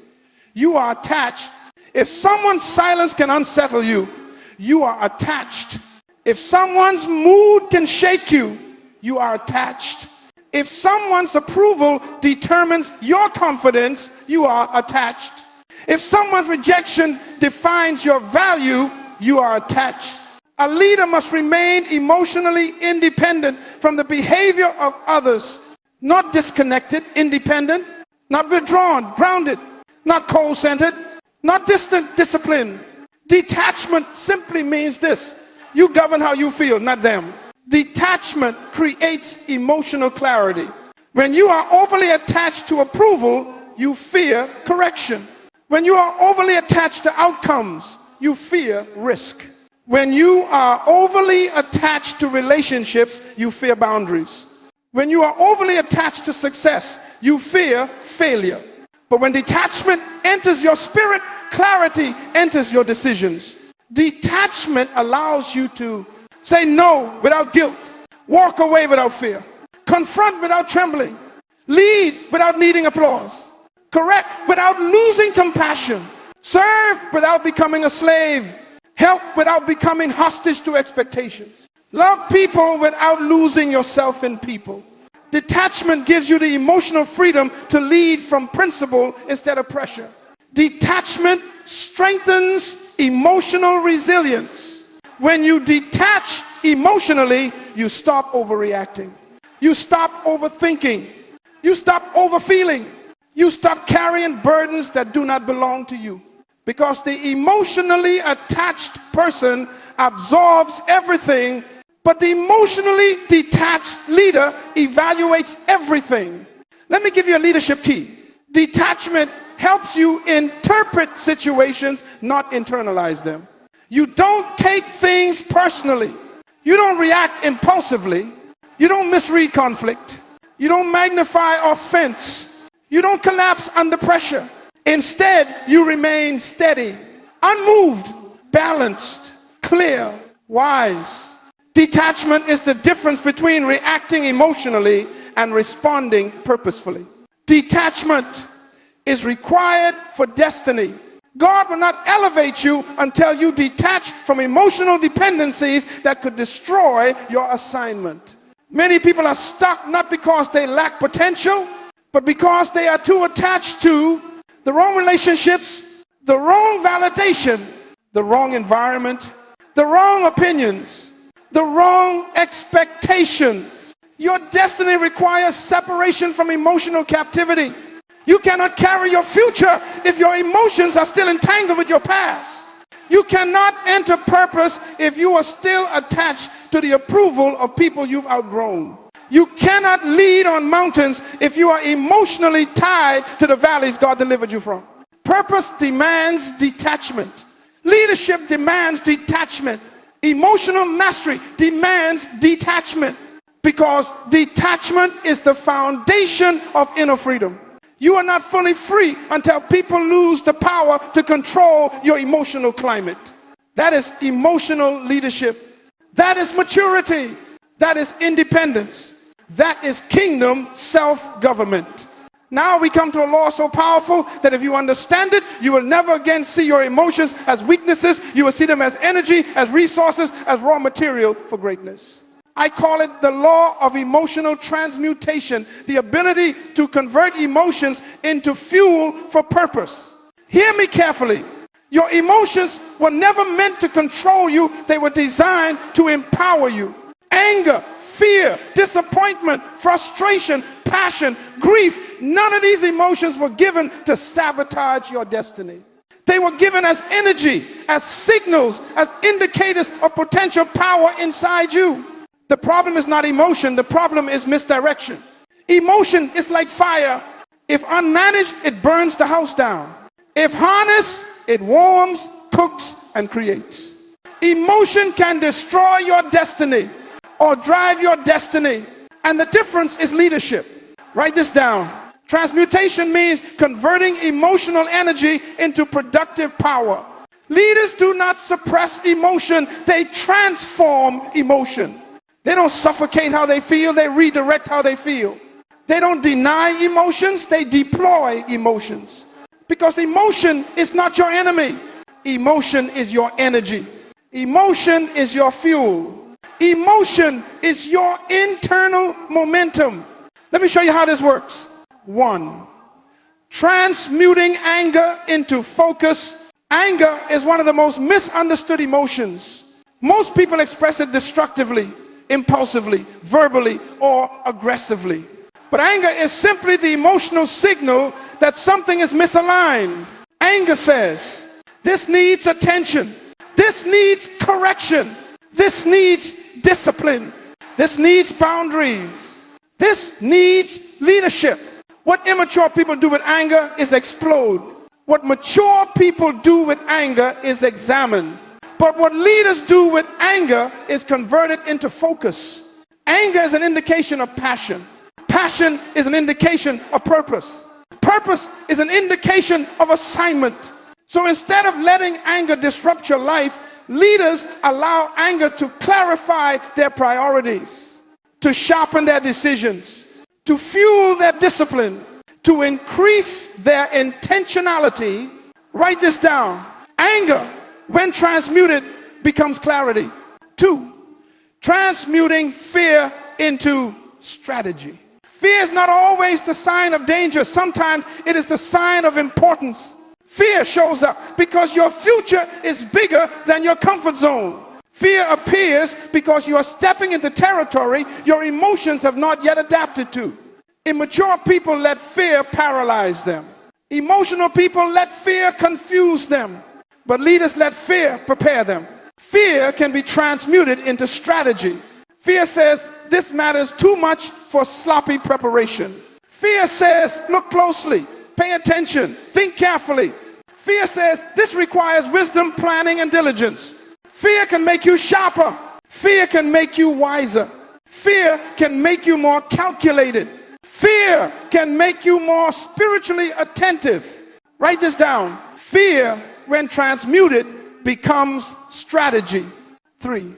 you are attached. If someone's silence can unsettle you, you are attached. If someone's mood can shake you, you are attached. If someone's approval determines your confidence, you are attached. If someone's rejection defines your value, you are attached. A leader must remain emotionally independent from the behavior of others, not disconnected, independent, not withdrawn, grounded, not cold-centered, not distant, disciplined. Detachment simply means this: you govern how you feel, not them. Detachment creates emotional clarity. When you are overly attached to approval, you fear correction. When you are overly attached to outcomes, you fear risk. When you are overly attached to relationships, you fear boundaries. When you are overly attached to success, you fear failure. But when detachment enters your spirit, clarity enters your decisions. Detachment allows you to say no without guilt, walk away without fear, confront without trembling, lead without needing applause, correct without losing compassion, serve without becoming a slave, help without becoming hostage to expectations, love people without losing yourself in people. Detachment gives you the emotional freedom to lead from principle instead of pressure. Detachment strengthens emotional resilience. When you detach emotionally, you stop overreacting. You stop overthinking. You stop overfeeling. You stop carrying burdens that do not belong to you. Because the emotionally attached person absorbs everything, but the emotionally detached leader evaluates everything. Let me give you a leadership key. Detachment helps you interpret situations, not internalize them. You don't take things personally. You don't react impulsively. You don't misread conflict. You don't magnify offense. You don't collapse under pressure. Instead, you remain steady, unmoved, balanced, clear, wise. Detachment is the difference between reacting emotionally and responding purposefully. Detachment is required for destiny. God will not elevate you until you detach from emotional dependencies that could destroy your assignment. Many people are stuck not because they lack potential, but because they are too attached to the wrong relationships, the wrong validation, the wrong environment, the wrong opinions, the wrong expectations. Your destiny requires separation from emotional captivity. You cannot carry your future if your emotions are still entangled with your past. You cannot enter purpose if you are still attached to the approval of people you've outgrown. You cannot lead on mountains if you are emotionally tied to the valleys God delivered you from. Purpose demands detachment. Leadership demands detachment. Emotional mastery demands detachment, because detachment is the foundation of inner freedom. You are not fully free until people lose the power to control your emotional climate. That is emotional leadership. That is maturity. That is independence. That is kingdom self-government. Now we come to a law so powerful that if you understand it, you will never again see your emotions as weaknesses. You will see them as energy, as resources, as raw material for greatness. I call it the law of emotional transmutation, the ability to convert emotions into fuel for purpose. Hear me carefully. Your emotions were never meant to control you. They were designed to empower you. Anger, fear, disappointment, frustration, passion, grief, none of these emotions were given to sabotage your destiny. They were given as energy, as signals, as indicators of potential power inside you. The problem is not emotion. The problem is misdirection. Emotion is like fire. If unmanaged, it burns the house down. If harnessed, it warms, cooks, and creates. Emotion can destroy your destiny or drive your destiny. And the difference is leadership. Write this down. Transmutation means converting emotional energy into productive power. Leaders do not suppress emotion. They transform emotion. They don't suffocate how they feel. They redirect how they feel. They don't deny emotions. They deploy emotions. Because emotion is not your enemy. Emotion is your energy. Emotion is your fuel. Emotion is your internal momentum. Let me show you how this works. 1, transmuting anger into focus. Anger is one of the most misunderstood emotions. Most people express it destructively, impulsively, verbally, or aggressively. But anger is simply the emotional signal that something is misaligned. Anger says, this needs attention. This needs correction. This needs discipline. This needs boundaries. This needs leadership. What immature people do with anger is explode. What mature people do with anger is examine. But what leaders do with anger is convert it into focus. Anger is an indication of passion. Passion is an indication of purpose. Purpose is an indication of assignment. So instead of letting anger disrupt your life, leaders allow anger to clarify their priorities, to sharpen their decisions, to fuel their discipline, to increase their intentionality. Write this down. Anger, when transmuted, becomes clarity. 2, transmuting fear into strategy. Fear is not always the sign of danger. Sometimes it is the sign of importance. Fear shows up because your future is bigger than your comfort zone. Fear appears because you are stepping into territory your emotions have not yet adapted to. Immature people let fear paralyze them. Emotional people let fear confuse them. But leaders let fear prepare them. Fear can be transmuted into strategy. Fear says, this matters too much for sloppy preparation. Fear says, look closely, pay attention, think carefully. Fear says, this requires wisdom, planning, and diligence. Fear can make you sharper. Fear can make you wiser. Fear can make you more calculated. Fear can make you more spiritually attentive. Write this down. Fear, when transmuted, becomes strategy. 3,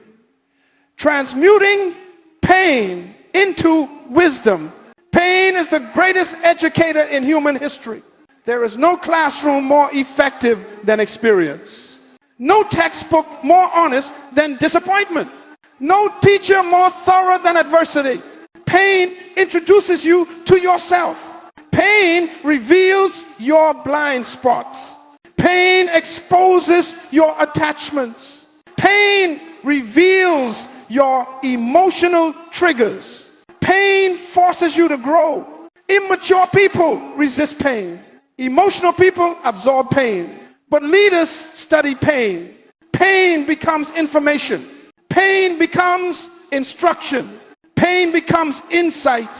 transmuting pain into wisdom. Pain is the greatest educator in human history. There is no classroom more effective than experience. No textbook more honest than disappointment. No teacher more thorough than adversity. Pain introduces you to yourself. Pain reveals your blind spots. Pain exposes your attachments. Pain reveals your emotional triggers. Pain forces you to grow. Immature people resist pain. Emotional people absorb pain. But leaders study pain. Pain becomes information. Pain becomes instruction. Pain becomes insight.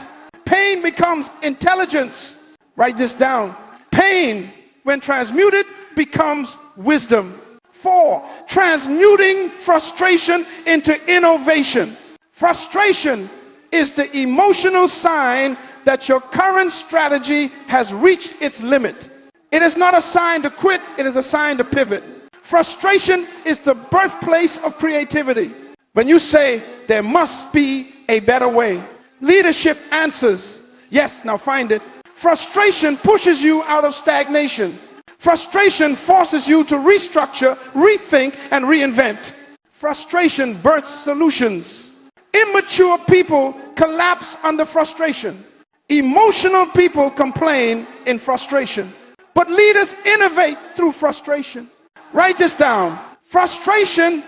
Pain becomes intelligence. Write this down. Pain, when transmuted, becomes wisdom. 4, transmuting frustration into innovation. Frustration is the emotional sign that your current strategy has reached its limit. It is not a sign to quit, it is a sign to pivot. Frustration is the birthplace of creativity. When you say, there must be a better way, leadership answers, yes, now find it. Frustration pushes you out of stagnation. Frustration forces you to restructure, rethink, and reinvent. Frustration births solutions. Immature people collapse under frustration. Emotional people complain in frustration. But leaders innovate through frustration. Write this down. Frustration,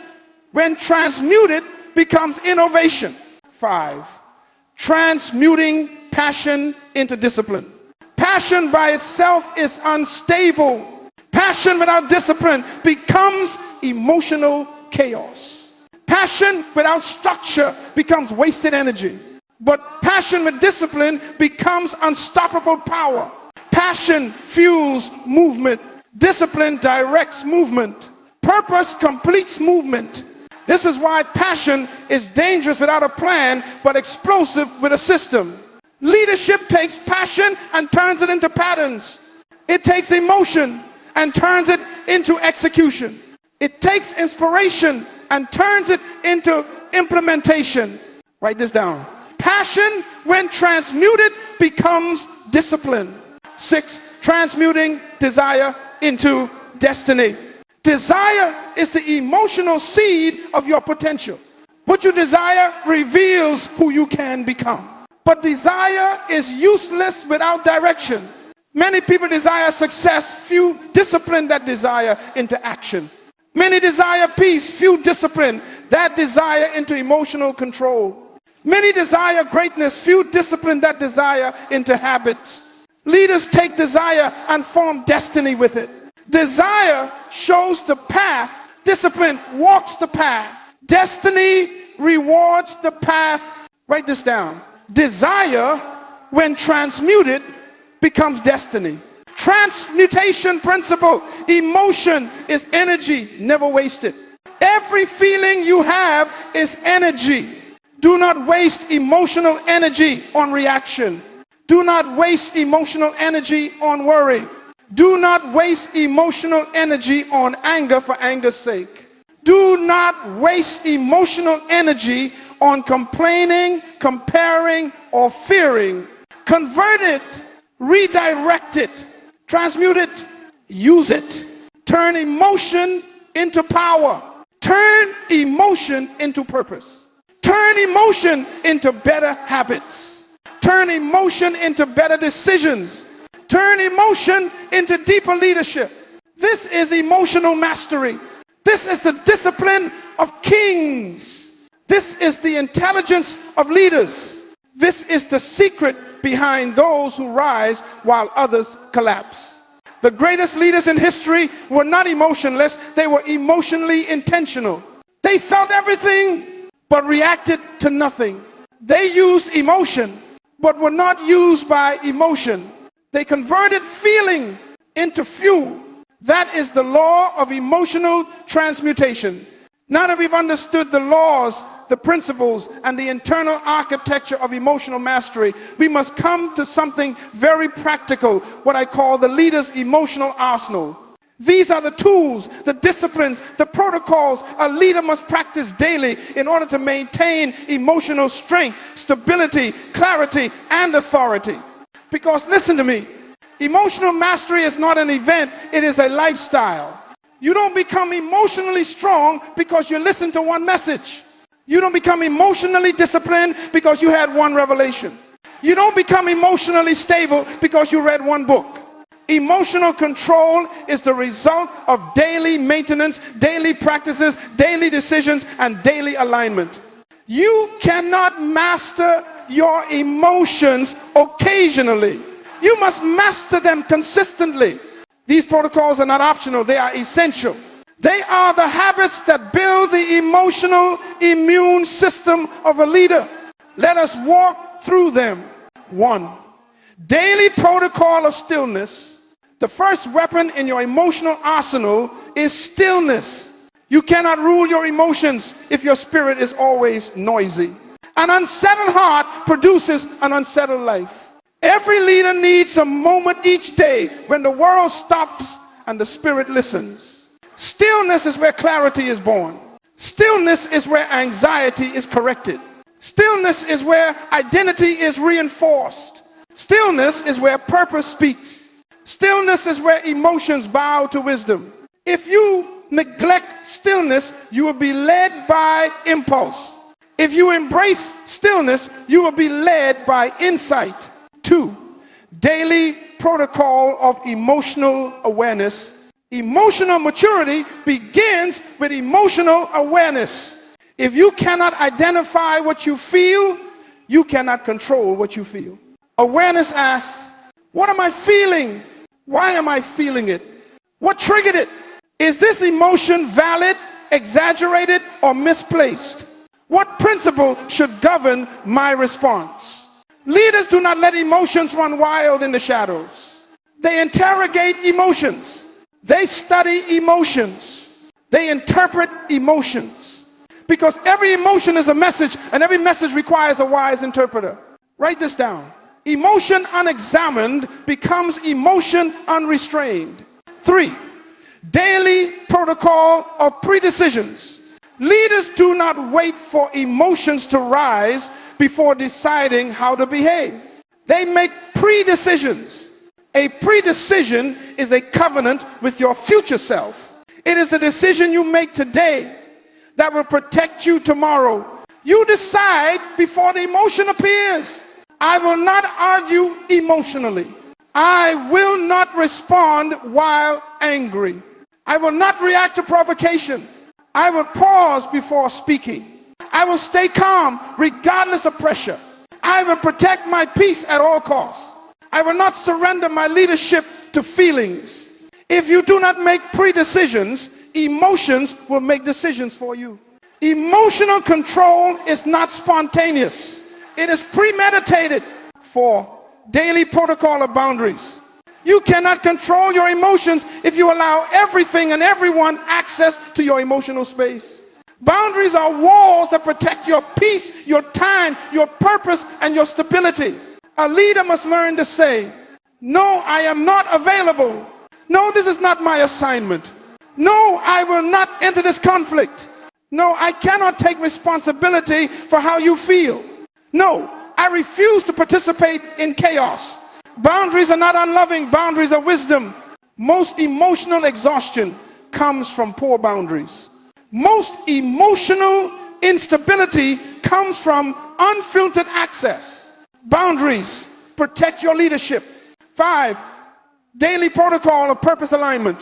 when transmuted, becomes innovation. 5, transmuting passion into discipline. Passion by itself is unstable. Passion without discipline becomes emotional chaos. Passion without structure becomes wasted energy. But passion with discipline becomes unstoppable power. Passion fuels movement. Discipline directs movement. Purpose completes movement. This is why passion is dangerous without a plan, but explosive with a system. Leadership takes passion and turns it into patterns. It takes emotion and turns it into execution. It takes inspiration and turns it into implementation. Write this down. Passion, when transmuted, becomes discipline. 6, transmuting desire into destiny. Desire is the emotional seed of your potential. What you desire reveals who you can become. But desire is useless without direction. Many people desire success, few discipline that desire into action. Many desire peace, few discipline that desire into emotional control. Many desire greatness, few discipline that desire into habits. Leaders take desire and form destiny with it. Desire shows the path. Discipline walks the path. Destiny rewards the path. Write this down. Desire, when transmuted, becomes destiny. Transmutation principle. Emotion is energy, never wasted. Every feeling you have is energy. Do not waste emotional energy on reaction. Do not waste emotional energy on worry. Do not waste emotional energy on anger for anger's sake. Do not waste emotional energy on complaining, comparing, or fearing. Convert it, redirect it, transmute it, use it. Turn emotion into power. Turn emotion into purpose. Turn emotion into better habits. Turn emotion into better decisions. Turn emotion into deeper leadership. This is emotional mastery. This is the discipline of kings. This is the intelligence of leaders. This is the secret behind those who rise while others collapse. The greatest leaders in history were not emotionless. They were emotionally intentional. They felt everything but reacted to nothing. They used emotion but were not used by emotion. They converted feeling into fuel. That is the law of emotional transmutation. Now that we've understood the laws, the principles, and the internal architecture of emotional mastery, we must come to something very practical, what I call the leader's emotional arsenal. These are the tools, the disciplines, the protocols a leader must practice daily in order to maintain emotional strength, stability, clarity, and authority. Because listen to me, emotional mastery is not an event, it is a lifestyle. You don't become emotionally strong because you listen to one message. You don't become emotionally disciplined because you had one revelation. You don't become emotionally stable because you read one book. Emotional control is the result of daily maintenance, daily practices, daily decisions, and daily alignment. You cannot master your emotions occasionally. You must master them consistently. These protocols are not optional, they are essential. They are the habits that build the emotional immune system of a leader. Let us walk through them. 1. Daily protocol of stillness. The first weapon in your emotional arsenal is stillness. You cannot rule your emotions if your spirit is always noisy. An unsettled heart produces an unsettled life. Every leader needs a moment each day when the world stops and the spirit listens. Stillness is where clarity is born. Stillness is where anxiety is corrected. Stillness is where identity is reinforced. Stillness is where purpose speaks. Stillness is where emotions bow to wisdom. If you neglect stillness, you will be led by impulse. If you embrace stillness, you will be led by insight. 2. Daily protocol of emotional awareness. Emotional maturity begins with emotional awareness. If you cannot identify what you feel, you cannot control what you feel. Awareness asks, what am I feeling? Why am I feeling it? What triggered it? Is this emotion valid, exaggerated, or misplaced? What principle should govern my response? Leaders do not let emotions run wild in the shadows. They interrogate emotions. They study emotions. They interpret emotions. Because every emotion is a message, and every message requires a wise interpreter. Write this down. Emotion unexamined becomes emotion unrestrained. 3, daily protocol of predecisions. Leaders do not wait for emotions to rise before deciding how to behave. They make pre-decisions. A pre-decision is a covenant with your future self. It is the decision you make today that will protect you tomorrow. You decide before the emotion appears. I will not argue emotionally. I will not respond while angry. I will not react to provocation. I will pause before speaking. I will stay calm regardless of pressure. I will protect my peace at all costs. I will not surrender my leadership to feelings. If you do not make pre-decisions, emotions will make decisions for you. Emotional control is not spontaneous. It is premeditated. 4, daily protocol of boundaries. You cannot control your emotions if you allow everything and everyone access to your emotional space. Boundaries are walls that protect your peace, your time, your purpose, and your stability. A leader must learn to say, no, I am not available. No, this is not my assignment. No, I will not enter this conflict. No, I cannot take responsibility for how you feel. No, I refuse to participate in chaos. Boundaries are not unloving. Boundaries are wisdom. Most emotional exhaustion comes from poor boundaries. Most emotional instability comes from unfiltered access. Boundaries protect your leadership. 5, daily protocol of purpose alignment.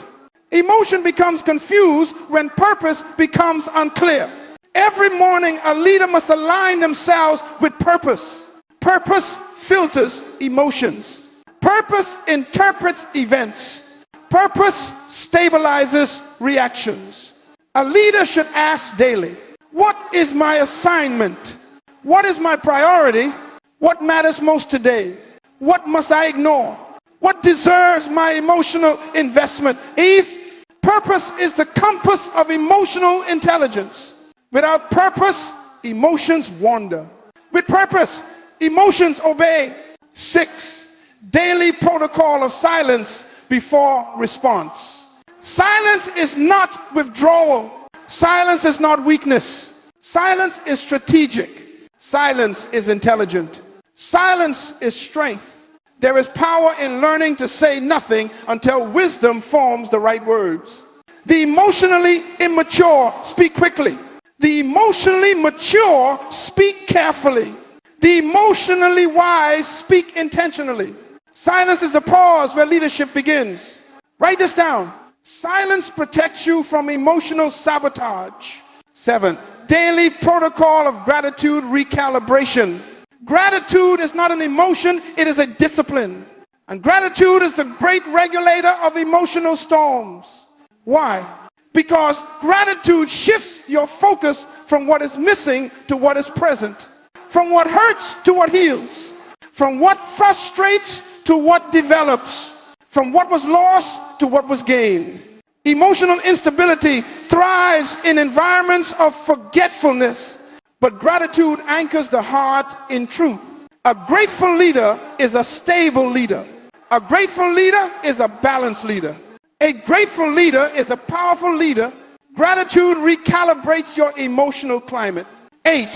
Emotion becomes confused when purpose becomes unclear. Every morning, a leader must align themselves with purpose. Purpose filters emotions. Purpose interprets events. Purpose stabilizes reactions. A leader should ask daily, what is my assignment? What is my priority? What matters most today? What must I ignore? What deserves my emotional investment? If purpose is the compass of emotional intelligence. Without purpose, emotions wander. With purpose, emotions obey. 6, daily protocol of silence before response. Silence is not withdrawal. Silence is not weakness. Silence is strategic. Silence is intelligent. Silence is strength. There is power in learning to say nothing until wisdom forms the right words. The emotionally immature speak quickly. The emotionally mature speak carefully. The emotionally wise speak intentionally. Silence is the pause where leadership begins. Write this down. Silence protects you from emotional sabotage. 7, daily protocol of gratitude recalibration. Gratitude is not an emotion, it is a discipline. And gratitude is the great regulator of emotional storms. Why? Because gratitude shifts your focus from what is missing to what is present. From what hurts to what heals. From what frustrates to what develops. From what was lost to what was gained. Emotional instability thrives in environments of forgetfulness, but gratitude anchors the heart in truth. A grateful leader is a stable leader. A grateful leader is a balanced leader. A grateful leader is a powerful leader. Gratitude recalibrates your emotional climate. 8,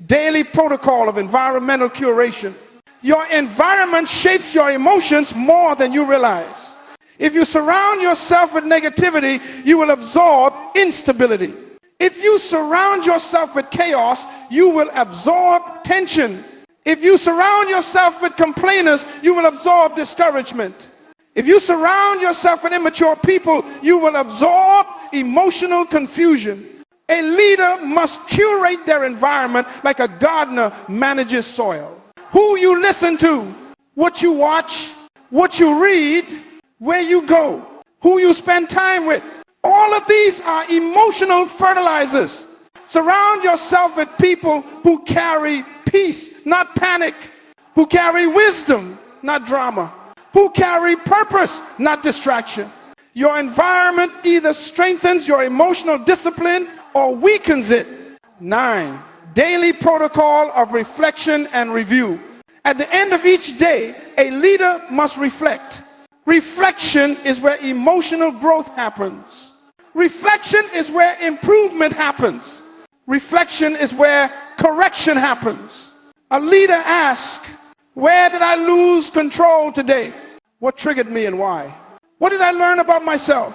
daily protocol of environmental curation. Your environment shapes your emotions more than you realize. If you surround yourself with negativity, you will absorb instability. If you surround yourself with chaos, you will absorb tension. If you surround yourself with complainers, you will absorb discouragement. If you surround yourself with immature people, you will absorb emotional confusion. A leader must curate their environment like a gardener manages soil. Who you listen to, what you watch, what you read, where you go, who you spend time with, All of these are emotional fertilizers. Surround yourself with people who carry peace, not panic, who carry wisdom, not drama, who carry purpose, not distraction. Your environment either strengthens your emotional discipline or weakens it. 9, daily protocol of reflection and review. At the end of each day, a leader must reflect. Reflection is where emotional growth happens. Reflection is where improvement happens. Reflection is where correction happens. A leader asks, where did I lose control today? What triggered me and why? What did I learn about myself?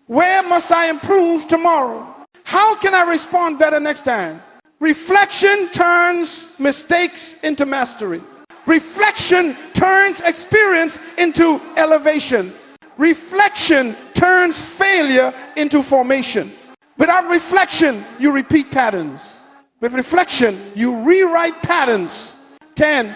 Where must I improve tomorrow? How can I respond better next time? Reflection turns mistakes into mastery. Reflection turns experience into elevation. Reflection turns failure into formation. Without reflection, you repeat patterns. With reflection, you rewrite patterns. 10,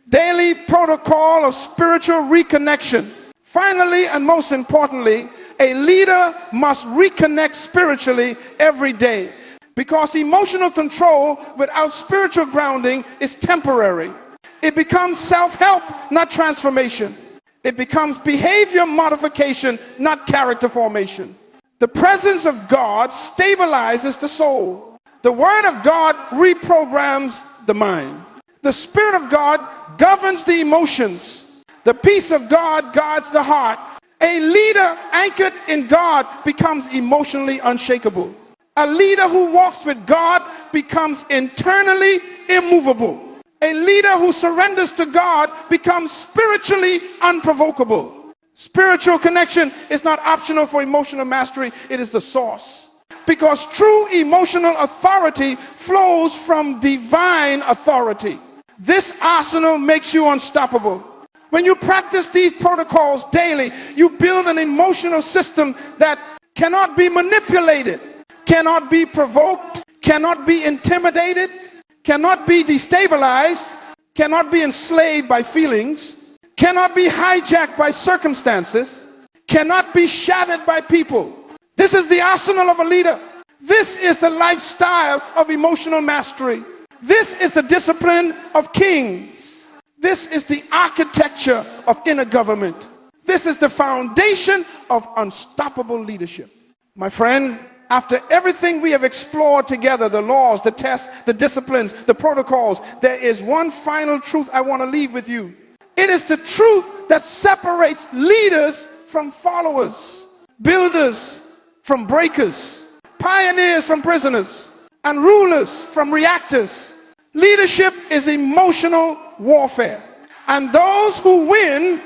daily protocol of spiritual reconnection. Finally, and most importantly, a leader must reconnect spiritually every day, because emotional control without spiritual grounding is temporary. It becomes self-help, not transformation. It becomes behavior modification, not character formation. The presence of God stabilizes the soul. The Word of God reprograms the mind. The Spirit of God governs the emotions. The peace of God guards the heart. A leader anchored in God becomes emotionally unshakable. A leader who walks with God becomes internally immovable. A leader who surrenders to God becomes spiritually unprovocable. Spiritual connection is not optional for emotional mastery. It is the source. Because true emotional authority flows from divine authority. This arsenal makes you unstoppable. When you practice these protocols daily, you build an emotional system that cannot be manipulated, cannot be provoked, cannot be intimidated, cannot be destabilized, cannot be enslaved by feelings, cannot be hijacked by circumstances, cannot be shattered by people. This is the arsenal of a leader. This is the lifestyle of emotional mastery. This is the discipline of kings. This is the architecture of inner government. This is the foundation of unstoppable leadership. My friend, after everything we have explored together, the laws, the tests, the disciplines, the protocols, there is one final truth I want to leave with you. It is the truth that separates leaders from followers, builders from breakers, pioneers from prisoners, and rulers from reactors. Leadership is emotional warfare, and those who win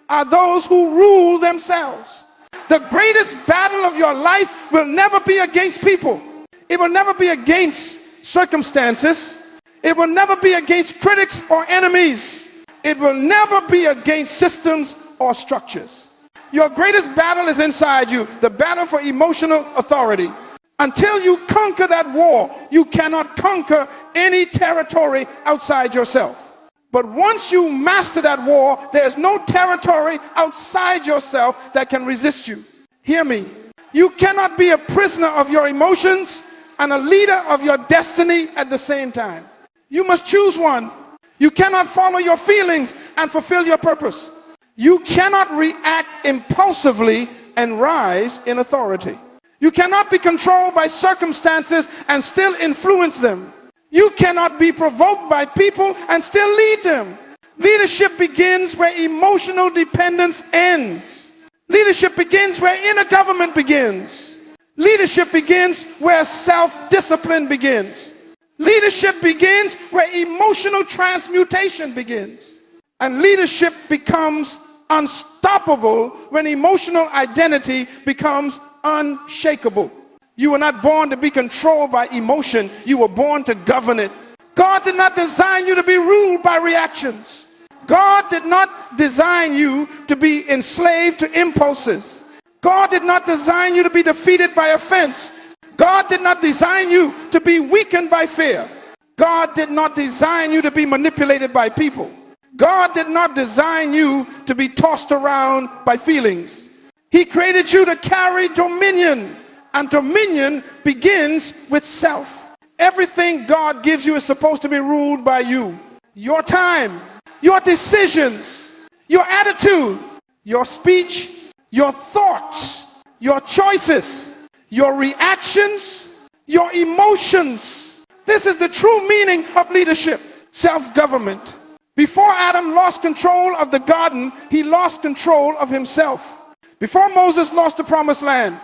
are those who rule themselves. The greatest battle of your life will never be against people. It will never be against circumstances. It will never be against critics or enemies. It will never be against systems or structures. Your greatest battle is inside you, the battle for emotional authority. Until you conquer that war, you cannot conquer any territory outside yourself. But once you master that war, there's no territory outside yourself that can resist you. Hear me. You cannot be a prisoner of your emotions and a leader of your destiny at the same time. You must choose one. You cannot follow your feelings and fulfill your purpose. You cannot react impulsively and rise in authority. You cannot be controlled by circumstances and still influence them. You cannot be provoked by people and still lead them. Leadership begins where emotional dependence ends. Leadership begins where inner government begins. Leadership begins where self-discipline begins. Leadership begins where emotional transmutation begins. And leadership becomes unstoppable when emotional identity becomes unshakable. You were not born to be controlled by emotion. You were born to govern it. God did not design you to be ruled by reactions. God did not design you to be enslaved to impulses. God did not design you to be defeated by offense. God did not design you to be weakened by fear. God did not design you to be manipulated by people. God did not design you to be tossed around by feelings. He created you to carry dominion, and dominion begins with self. Everything God gives you is supposed to be ruled by you. Your time, your decisions, your attitude, your speech, your thoughts, your choices, your reactions, your emotions. This is the true meaning of leadership, self-government. Before Adam lost control of the garden, he lost control of himself. Before Moses lost the promised land,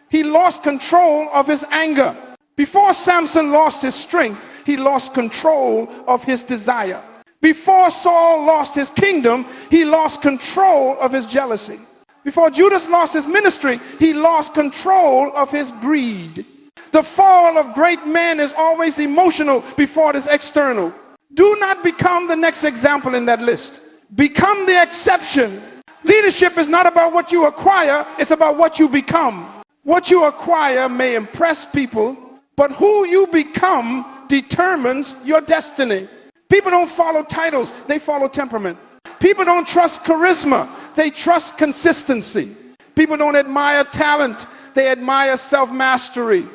he lost control of his anger. Before Samson lost his strength, he lost control of his desire. Before Saul lost his kingdom, he lost control of his jealousy. Before Judas lost his ministry, he lost control of his greed. The fall of great men is always emotional before it is external. Do not become the next example in that list. Become the exception. Leadership is not about what you acquire, it's about what you become. What you acquire may impress people, but who you become determines your destiny. People don't follow titles, they follow temperament. People don't trust charisma, they trust consistency. People don't admire talent, they admire self-mastery.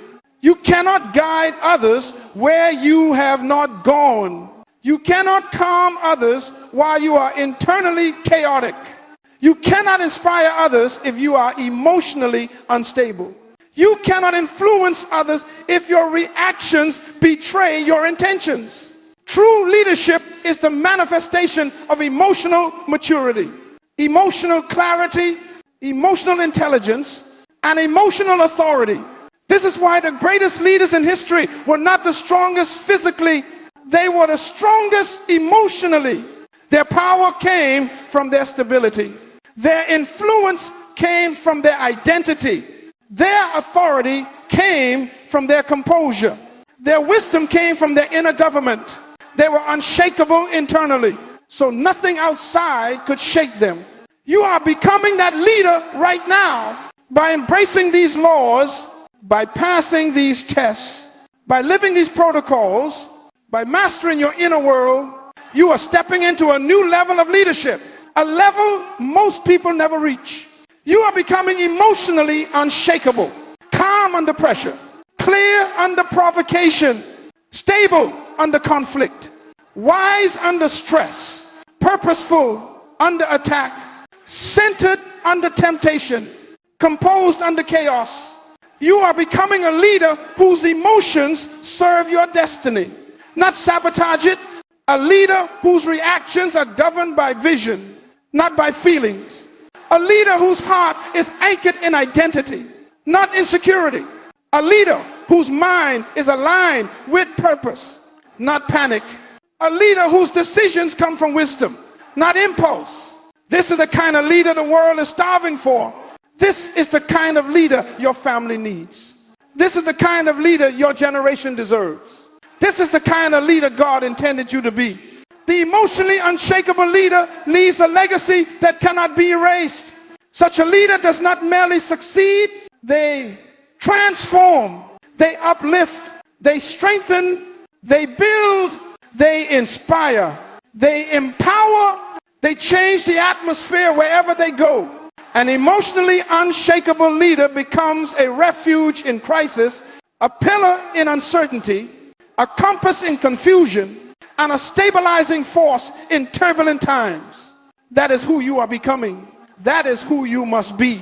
You cannot guide others where you have not gone. You cannot calm others while you are internally chaotic. You cannot inspire others if you are emotionally unstable. You cannot influence others if your reactions betray your intentions. True leadership is the manifestation of emotional maturity, emotional clarity, emotional intelligence, and emotional authority. This is why the greatest leaders in history were not the strongest physically, they were the strongest emotionally. Their power came from their stability. Their influence came from their identity. Their authority came from their composure. Their wisdom came from their inner government. They were unshakable internally, so nothing outside could shake them. You are becoming that leader right now by embracing these laws, by passing these tests, by living these protocols, by mastering your inner world. You are stepping into a new level of leadership, a level most people never reach. You are becoming emotionally unshakable, calm under pressure, clear under provocation, stable under conflict, wise under stress, purposeful under attack, centered under temptation, composed under chaos. You are becoming a leader whose emotions serve your destiny, not sabotage it. A leader whose reactions are governed by vision, not by feelings. A leader whose heart is anchored in identity, not insecurity. A leader whose mind is aligned with purpose, not panic. A leader whose decisions come from wisdom, not impulse. This is the kind of leader the world is starving for. This is the kind of leader your family needs. This is the kind of leader your generation deserves. This is the kind of leader God intended you to be. The emotionally unshakable leader leaves a legacy that cannot be erased. Such a leader does not merely succeed, they transform, they uplift, they strengthen, they build, they inspire, they empower, they change the atmosphere wherever they go. An emotionally unshakable leader becomes a refuge in crisis, a pillar in uncertainty, a compass in confusion, and a stabilizing force in turbulent times. That is who you are becoming. That is who you must be.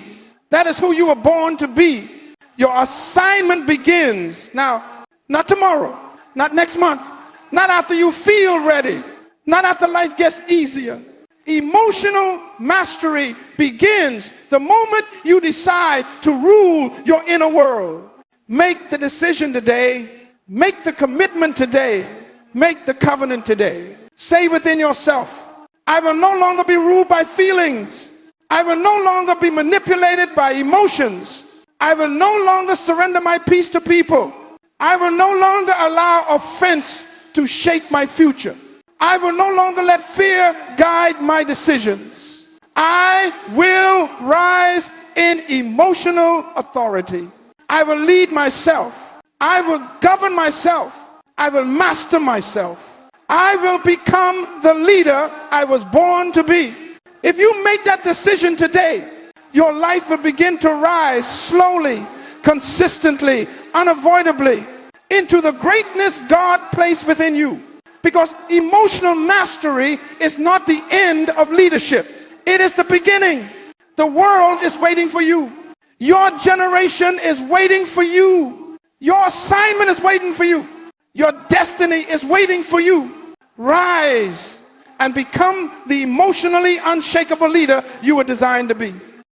That is who you were born to be. Your assignment begins now, not tomorrow, not next month, not after you feel ready, not after life gets easier. Emotional mastery begins the moment you decide to rule your inner world. Make the decision today. Make the commitment today. Make the covenant today. Say within yourself, I will no longer be ruled by feelings. I will no longer be manipulated by emotions. I will no longer surrender my peace to people. I will no longer allow offense to shape my future. I will no longer let fear guide my decisions. I will rise in emotional authority. I will lead myself. I will govern myself. I will master myself. I will become the leader I was born to be. If you make that decision today, Your life will begin to rise slowly, consistently, unavoidably into the greatness God placed within you. Because emotional mastery is not the end of leadership. It is the beginning. The world is waiting for you. Your generation is waiting for you. Your assignment is waiting for you. Your destiny is waiting for you. Rise and become the emotionally unshakable leader you were designed to be.